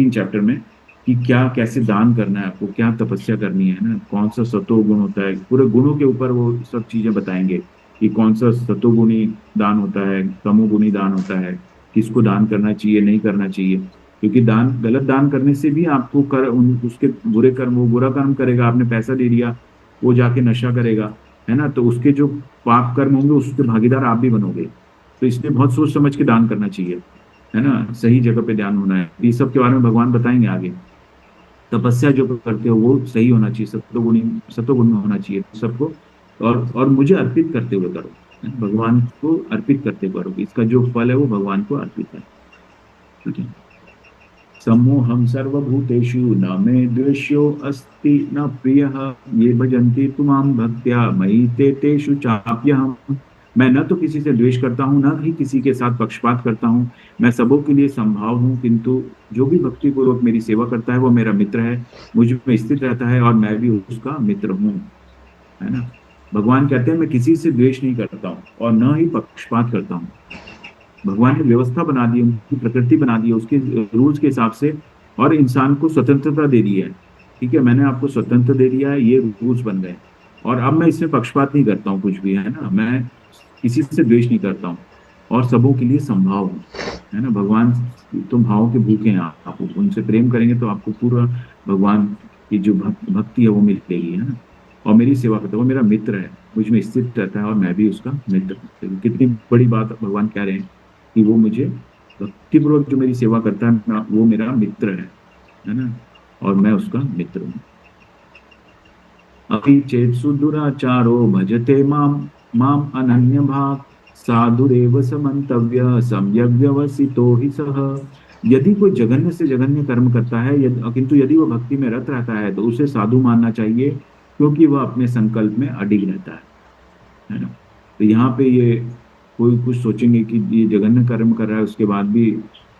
चैप्टर में कि क्या कैसे दान करना है आपको, क्या तपस्या करनी है ना, कौन सा सतो गुण होता है, पूरे गुणों के ऊपर वो सब चीजें बताएंगे कि कौन सा सतोगुणी दान होता है, तमोगुणी दान होता है, किसको दान करना चाहिए, नहीं करना चाहिए। क्योंकि गलत दान करने से भी आपको उसके बुरे कर्म, वो बुरा कर्म करेगा। आपने पैसा दे दिया, वो जाके नशा करेगा, है ना, तो उसके जो पाप कर्म होंगे उसके भागीदार आप भी बनोगे। तो इसलिए बहुत सोच समझ के दान करना चाहिए, है ना, सही जगह पे ध्यान होना है। ये सब के बारे में भगवान बताएंगे आगे। तपस्या जो करते हो वो सही होना चाहिए, सतोगुण होना चाहिए सबको, और मुझे अर्पित करते हुए करो, भगवान को अर्पित करते करो। इसका जो फल है वो भगवान को अर्पित है, ठीक है। सम्मोहम सर्वभूतेषु न मे द्वेष्यो अस्ति न प्रियः ये भजन्ति तुमां भक्त्या मयि ते तेषु चाप्यहम्। मैं न तो किसी से द्वेष करता हूँ, न ही किसी के साथ पक्षपात करता हूँ, मैं सबों के लिए संभाव हूँ, किंतु जो भी भक्ति पूर्वक मेरी सेवा करता है वो मेरा मित्र है, मुझ में स्थित रहता है और मैं भी उसका मित्र हूँ, है ना। भगवान कहते हैं मैं किसी से द्वेष नहीं करता हूँ और न ही पक्षपात करता हूँ। भगवान ने व्यवस्था बना दी, उनकी प्रकृति बना दी है उसके रूल्स के हिसाब से, और इंसान को स्वतंत्रता दे दी है। ठीक है, मैंने आपको स्वतंत्र दे दिया है, ये रूल्स बन गए, और अब मैं इसमें पक्षपात नहीं करता हूँ कुछ भी, है ना। मैं किसी से द्वेष नहीं करता हूँ और सबों के लिए संभाव हूँ, है ना। भगवान तो भाव के भूखे हैं, आप उनसे प्रेम करेंगे तो आपको पूरा भगवान की जो भक्ति है वो मिलेगी, है ना। और मेरी सेवा करता है, वो मेरा मित्र है, मुझ में स्थित रहता है और मैं भी उसका मित्र हूँ। कितनी बड़ी बात भगवान कह रहे हैं कि वो मुझे भक्तिपूर्वक जो मेरी सेवा करता है वो मेरा मित्र है ना, और मैं उसका मित्र हूँ। अपि चेत सुदुराचारो भजते माम माम अनन्य भाग साधुरेव समन्तव्य सम्यक व्यवसितो ही सह। यदि कोई जघन्य से जघन्य कर्म करता है किंतु यदि वो भक्ति में रत रहता है तो उसे साधु मानना चाहिए, क्योंकि वह अपने संकल्प में अडिग रहता है ना। तो यहाँ पे ये कोई कुछ सोचेंगे कि ये जघन्य कर्म कर रहा है उसके बाद भी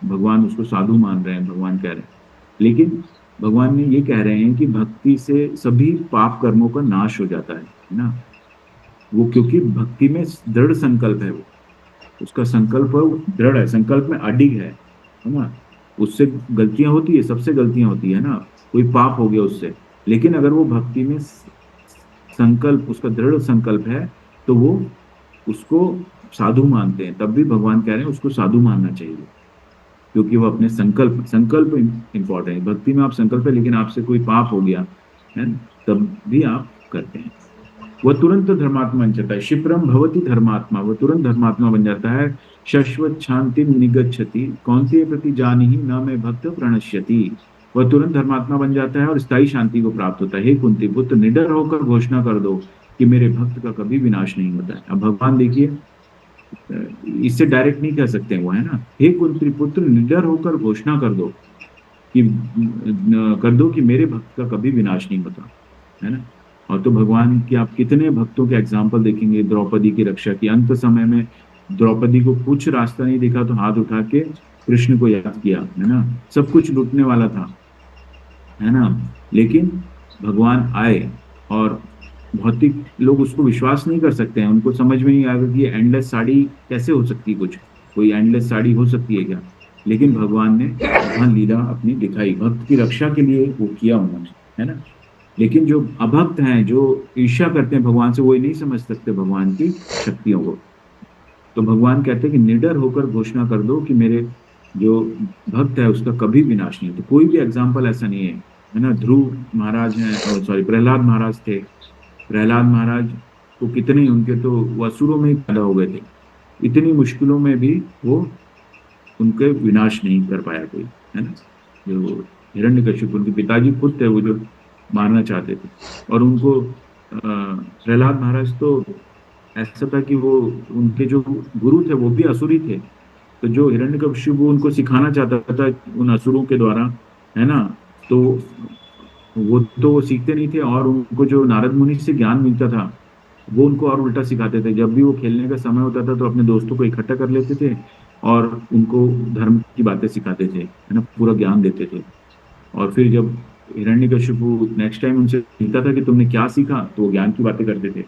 भगवान उसको साधु मान रहे हैं, भगवान कह रहे हैं। लेकिन भगवान ने ये कह रहे हैं कि भक्ति से सभी पाप कर्मों का नाश हो जाता है ना। वो क्योंकि भक्ति में दृढ़ संकल्प है, वो उसका संकल्प दृढ़ है, संकल्प में अडिग है ना। उससे गलतियां होती है, सबसे गलतियां होती है ना, कोई पाप हो गया उससे, लेकिन अगर वो भक्ति में संकल्प, उसका दृढ़ संकल्प है तो वो उसको साधु मानते हैं। तब भी भगवान कह रहे हैं उसको साधु मानना चाहिए, क्योंकि वो अपने संकल्प इंपॉर्टेंट है। भक्ति में आप संकल्प है, लेकिन आपसे कोई पाप हो गया है तब भी आप करते हैं। वह तुरंत धर्मात्मा बन जाता है, क्षिप्रम भवति धर्मात्मा, वह तुरंत धर्मात्मा बन जाता है। शाश्वत शांति निगच्छति कौन्तेय प्रति जानी ही न मैं भक्त प्रणश्यति। वह तुरंत धर्मात्मा बन जाता है और स्थायी शांति को प्राप्त होता है। हे कुंती पुत्र, निडर होकर घोषणा कर दो कि मेरे भक्त का कभी विनाश नहीं होता है। अब भगवान देखिए, इससे डायरेक्ट नहीं कह सकते वो, है ना। हे कुंती पुत्र, निडर होकर घोषणा कर दो कि मेरे भक्त का कभी विनाश नहीं होता, है ना। और तो भगवान की आप कितने भक्तों के एग्जाम्पल देखेंगे। द्रौपदी की रक्षा की, अंत समय में द्रौपदी को कुछ रास्ता नहीं दिखा तो हाथ उठा के कृष्ण को याद किया, है ना। सब कुछ लूटने वाला था, है ना, लेकिन भगवान आए। और भौतिक लोग उसको विश्वास नहीं कर सकते हैं, उनको समझ में नहीं आएगा कि ये एंडलेस साड़ी कैसे हो सकती है, कुछ कोई एंडलेस साड़ी हो सकती है क्या। लेकिन भगवान ने वहां लीला अपनी दिखाई, भक्त की रक्षा के लिए वो किया उन्होंने, है ना। लेकिन जो अभक्त हैं, जो ईर्ष्या करते हैं भगवान से, वो नहीं समझ सकते भगवान की शक्तियों को। तो भगवान कहते हैं कि निडर होकर घोषणा कर दो कि मेरे जो भक्त है उसका कभी विनाश नहीं। तो कोई भी एग्जाम्पल ऐसा नहीं है ना। ध्रुव महाराज हैं, सॉरी प्रहलाद महाराज थे। प्रहलाद महाराज को कितने, उनके तो वो असुरों में ही पैदा हो गए थे, इतनी मुश्किलों में भी वो उनके विनाश नहीं कर पाया कोई, है ना। जो हिरण्यकशिपु, उनके पिताजी खुद थे वो जो मारना चाहते थे, और उनको प्रहलाद महाराज तो ऐसा था कि वो उनके जो गुरु थे वो भी असुरी थे। तो जो हिरण्यकशिपु उनको सिखाना चाहता था उन असुरों के द्वारा, है ना, तो वो तो सीखते नहीं थे। और उनको जो नारद मुनि से ज्ञान मिलता था वो उनको और उल्टा सिखाते थे। जब भी वो खेलने का समय होता था तो अपने दोस्तों को इकट्ठा कर लेते थे और उनको धर्म की बातें सिखाते थे, है ना, पूरा ज्ञान देते थे। और फिर जब हिरण्यकशिपु नेक्स्ट टाइम उनसे मिलता था कि तुमने क्या सीखा, तो वो ज्ञान की बातें करते थे।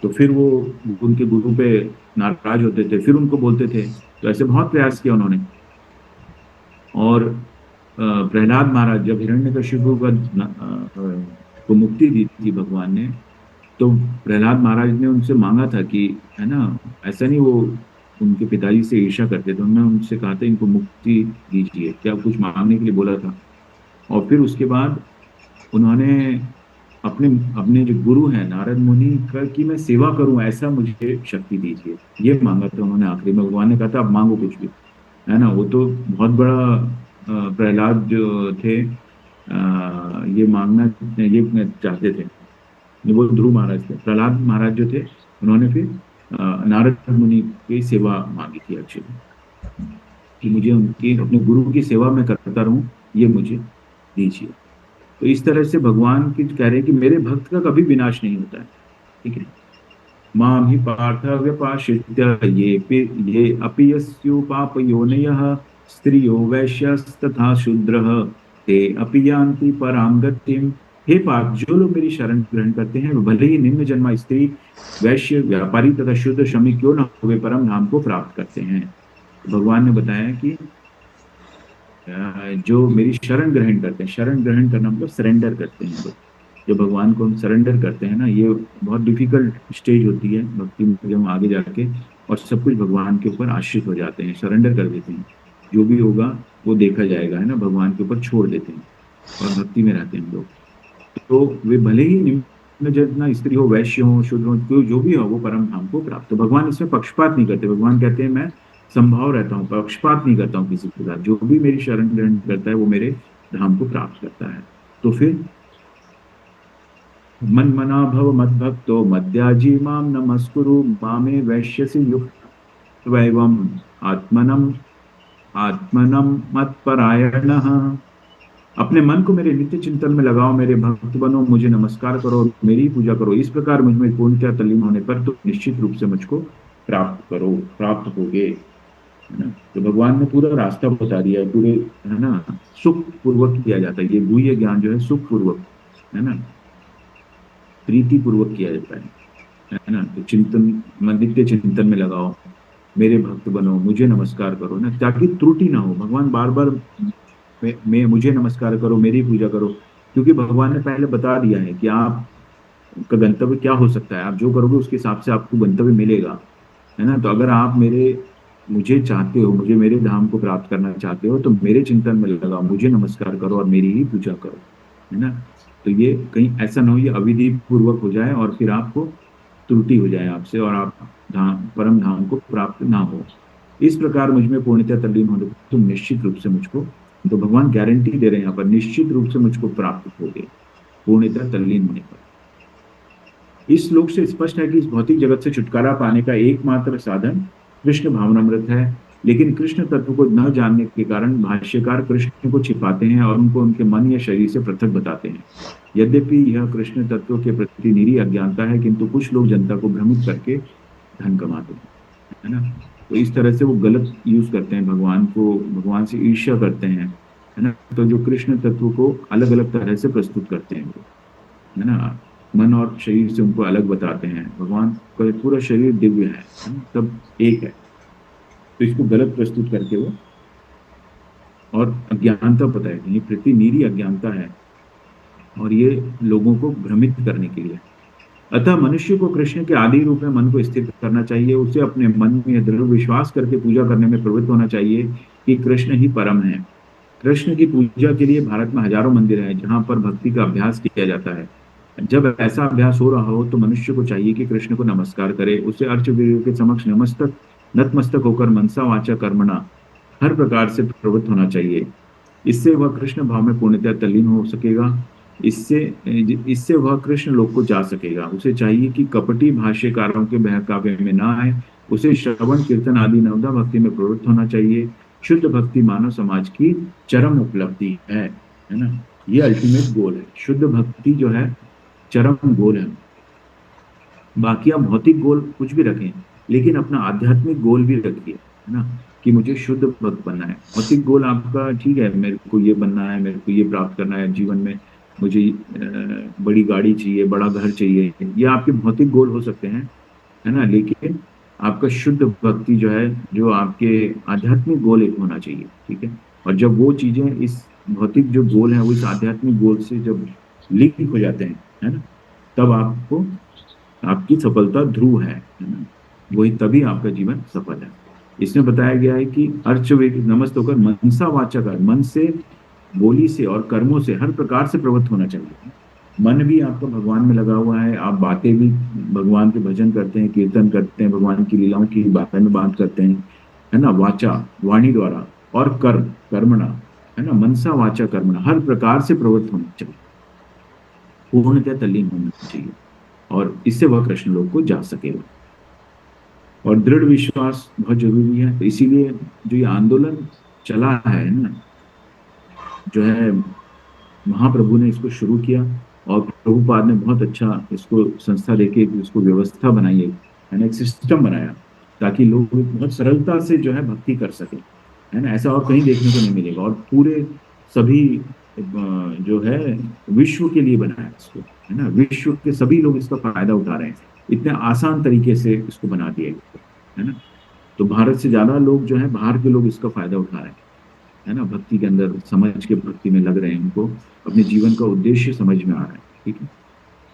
तो फिर वो उनके गुरु पे नाराज होते थे, फिर उनको बोलते थे। तो ऐसे बहुत प्रयास किया उन्होंने। और प्रहलाद महाराज, जब हिरण्यकशिपु को मुक्ति दी थी भगवान ने, तो प्रहलाद महाराज ने उनसे मांगा था कि, है ना, ऐसा नहीं वो उनके पिताजी से ईर्ष्या करते थे, उन्होंने उनसे कहा था इनको मुक्ति दीजिए, क्या कुछ मांगने के लिए बोला था। और फिर उसके बाद उन्होंने अपने जो गुरु हैं नारद मुनि का कि मैं सेवा करूं, ऐसा मुझे शक्ति दीजिए, ये मांगा था उन्होंने। आखिरी में भगवान ने कहा था अब मांगो कुछ भी, है ना। वो तो बहुत बड़ा प्रहलाद जो थे, ये मांगना ये चाहते थे। वो ध्रुव महाराज थे। प्रहलाद महाराज जो थे उन्होंने फिर नारद मुनि की सेवा मांगी थी एक्चुअली, कि मुझे उनकी अपने गुरु की सेवा में करता रहूं, ये मुझे दीजिए। तो इस तरह से भगवान की कह रहे हैं कि मेरे भक्त का कभी विनाश नहीं होता है, ठीक है। माम ही पार्थ व्यपाश्रित्य ये अपि यस्यो पाप योनयः स्त्रियो वैश्यस्तथा शूद्रः ते अपि यान्ति परां गतिम् हे पार्थ, जो लोग मेरी शरण ग्रहण करते हैं वे भले ही निम्न जन्मा स्त्री, वैश्य, व्यापारी तथा शुद्ध श्रमिक क्यों न हो, वे परम धाम को प्राप्त करते हैं। भगवान ने बताया कि जो मेरी शरण ग्रहण करते हैं, शरण ग्रहण करना मतलब सरेंडर करते हैं लोग, जो भगवान को हम सरेंडर करते हैं ना, ये बहुत डिफिकल्ट स्टेज होती है भक्ति में, जब हम आगे जाके और सब कुछ भगवान के ऊपर आश्रित हो जाते हैं, सरेंडर कर देते हैं, जो भी होगा वो देखा जाएगा, है ना, भगवान के ऊपर छोड़ देते हैं और भक्ति में रहते हैं लोग। तो वे भले ही निम्न जन्मा स्त्री हो, वैश्य हो, शूद्र हो, जो भी हो, वो परम धाम को प्राप्त। तो भगवान इसमें पक्षपात नहीं करते, भगवान कहते हैं मैं संभाव रहता हूँ, पक्षपात नहीं करता हूँ किसी के साथ, जो भी मेरी शरण ग्रहण करता है वो मेरे धाम को प्राप्त करता है। तो फिर मन मना भव मद भक्तो मद्याजी माम नमस्कुरु मामे वैश्यसि युक्त वैवम आत्मनम आत्मनम मत परायणः। अपने मन को मेरे नित्य चिंतन में लगाओ, मेरे भक्त बनो, मुझे नमस्कार करो और मेरी पूजा करो। इस प्रकार मुझ में पूर्णतः तल्लीन होने पर तो निश्चित रूप से मुझको प्राप्त होगे, है ना। तो भगवान ने पूरा रास्ता बता दिया है, पूरे, है ना, सुख पूर्वक किया जाता है ये गुह्य ज्ञान जो है, सुख पूर्वक, है ना, प्रीति पूर्वक किया जाता है ना। तो चिंतन, नित्य चिंतन में लगाओ, मेरे भक्त बनो, मुझे नमस्कार करो ना, ताकि त्रुटि ना हो। भगवान बार बार मैं मुझे नमस्कार करो, मेरी पूजा करो, क्योंकि भगवान ने पहले बता दिया है कि आपका गंतव्य क्या हो सकता है, आप जो करोगे उसके हिसाब से आपको गंतव्य मिलेगा, है ना। तो अगर आप मुझे चाहते हो, मुझे मेरे धाम को प्राप्त करना चाहते हो, तो मेरे चिंतन में लगाओ, मुझे नमस्कार करो और मेरी ही पूजा करो, है ना। तो ये कहीं ऐसा ना हो, ये अविधि पूर्वक हो जाए और फिर आपको त्रुटि हो जाए आपसे और आप परम धाम को प्राप्त ना हो। इस प्रकार मुझ में पूर्णतः तल्लीन होने पर तुम निश्चित रूप से मुझको, तो भगवान गारंटी दे रहे हैं यहाँ पर, निश्चित रूप से मुझको प्राप्त होगे पूर्णतः तल्लीन होने पर। इस श्लोक से स्पष्ट है कि इस भौतिक जगत से छुटकारा पाने का एकमात्र साधन कृष्ण भावनामृत है, लेकिन कृष्ण तत्व को न जानने के कारण भाष्यकार कृष्ण को छिपाते हैं और उनको उनके मन या शरीर से पृथक बताते हैं। यद्यपि यह कृष्ण तत्व के प्रति निरी अज्ञानता है, किंतु कुछ लोग जनता को भ्रमित करके धन कमाते हैं, है ना। तो इस तरह से वो गलत यूज करते हैं भगवान को, भगवान से ईर्ष्या करते हैं, है ना। तो जो कृष्ण तत्व को अलग अलग तरह से प्रस्तुत करते हैं वो, है ना, मन और शरीर से उनको अलग बताते हैं। भगवान का पूरा शरीर दिव्य है, सब एक है, तो इसको गलत प्रस्तुत करके वो, और अज्ञानता पता है कि ये प्रति निरी अज्ञानता है और ये लोगों को भ्रमित करने के लिए। अतः मनुष्य को कृष्ण के आदि रूप में मन को स्थिर करना चाहिए, उसे अपने मन में दृढ़ विश्वास करके पूजा करने में प्रवृत्त होना चाहिए कि कृष्ण ही परम है। कृष्ण की पूजा के लिए भारत में हजारों मंदिर हैं जहां पर भक्ति का अभ्यास किया जाता है। जब ऐसा अभ्यास हो रहा हो तो मनुष्य को चाहिए कि कृष्ण को नमस्कार करे, उसे अर्चवीर के समक्ष नतमस्तक होकर मनसा वाचा कर्मणा हर प्रकार से प्रवृत्त होना चाहिए। इससे वह कृष्ण भाव में पूर्णतः तल्लीन हो सकेगा, इससे वह कृष्ण लोक को जा सकेगा। उसे चाहिए कि कपटी भाष्यकारों के बहकावे में ना आए, उसे श्रवण कीर्तन आदि नवदा भक्ति में प्रवृत्त होना चाहिए। शुद्ध भक्ति मानव समाज की चरम उपलब्धि है ना, ये अल्टीमेट गोल है। शुद्ध भक्ति जो है चरम गोल है। बाकी आप भौतिक गोल कुछ भी रखें, लेकिन अपना आध्यात्मिक गोल भी रखिए, है ना, कि मुझे शुद्ध भक्त बनना है। भौतिक गोल आपका ठीक है, मेरे को ये बनना है, मेरे को ये प्राप्त करना है जीवन में, मुझे बड़ी गाड़ी चाहिए, बड़ा घर चाहिए, ये आपके भौतिक गोल हो सकते हैं, है ना। लेकिन आपका शुद्ध भक्ति जो है, जो आपके आध्यात्मिक गोल एक होना चाहिए, ठीक है। और जब वो चीजें, इस भौतिक जो गोल है वो इस आध्यात्मिक गोल से जब लिंक हो जाते हैं, है ना, तब आपको आपकी सफलता ध्रुव है ना, वही तभी आपका जीवन सफल है। इसमें बताया गया है कि अर्चवेद नमस्त होकर मनसा वाचा कर, मन से, बोली से और कर्मों से हर प्रकार से प्रवृत्त होना चाहिए। मन भी आपका भगवान में लगा हुआ है, आप बातें भी भगवान के भजन करते हैं, कीर्तन करते हैं, भगवान की लीलाओं की बातें में बात करते हैं, है ना, वाचा वाणी द्वारा, और कर्मणा, है ना, मनसा वाचा कर्मणा हर प्रकार से प्रवृत्त होना चाहिए, पूर्णतः तल्लीन होना चाहिए, और इससे वह कृष्ण लोक को जा सकेगा। और दृढ़ विश्वास बहुत जरूरी है। तो इसीलिए जो ये आंदोलन चला है ना, जो है महाप्रभु ने इसको शुरू किया और प्रभुपाद ने बहुत अच्छा इसको संस्था देके इसको व्यवस्था बनाई है ना, एक सिस्टम बनाया ताकि लोग बहुत सरलता से जो है भक्ति कर सके, है ना। ऐसा और कहीं देखने को नहीं मिलेगा। और पूरे सभी जो है विश्व के लिए बनाया इसको, है ना, विश्व के सभी लोग इसका फायदा उठा रहे हैं, इतने आसान तरीके से इसको बना दिया गया है ना। तो भारत से ज्यादा लोग जो है बाहर के लोग इसका फायदा उठा रहे हैं, है ना, भक्ति के अंदर समझ के भक्ति में लग रहे हैं, उनको अपने जीवन का उद्देश्य समझ में आ रहा है, ठीक है।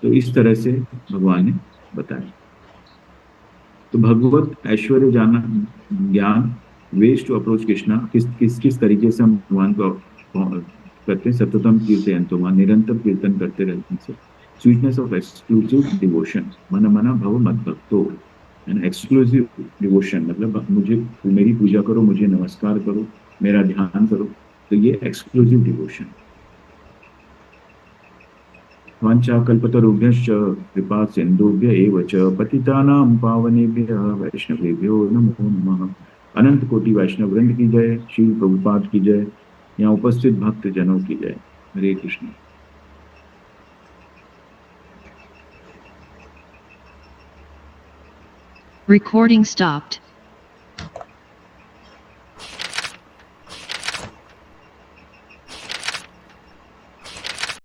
तो इस तरह से भगवान ने बताया। तो भगवत ऐश्वर्य जाना ज्ञान वेज टू अप्रोच कृष्णा, किस तरीके से हम भगवान को करते हैं, सततम कीर्तन, तो निरंतर कीर्तन करते रहने से। स्वीटनेस ऑफ एक्सक्लूसिव डिवोशन, मन मना भव मत भक्तो, है ना, एक्सक्लूसिव डिवोशन मतलब मुझे, मेरी पूजा करो, मुझे नमस्कार करो, मेरा ध्यान करो, तो ये एक्सक्लूसिव डिवोशन। वांछा कल्पतरुभ्यश्च कृपा सिंधुभ्य एव च पतितानां पावनेभ्यः वैष्णवेभ्यो नमो नमः। अनंत कोटि वैष्णव वृंद की जय, श्री प्रभुपाद की जय, यहाँ उपस्थित भक्त जनों की जय। हरे कृष्ण। Recording stopped.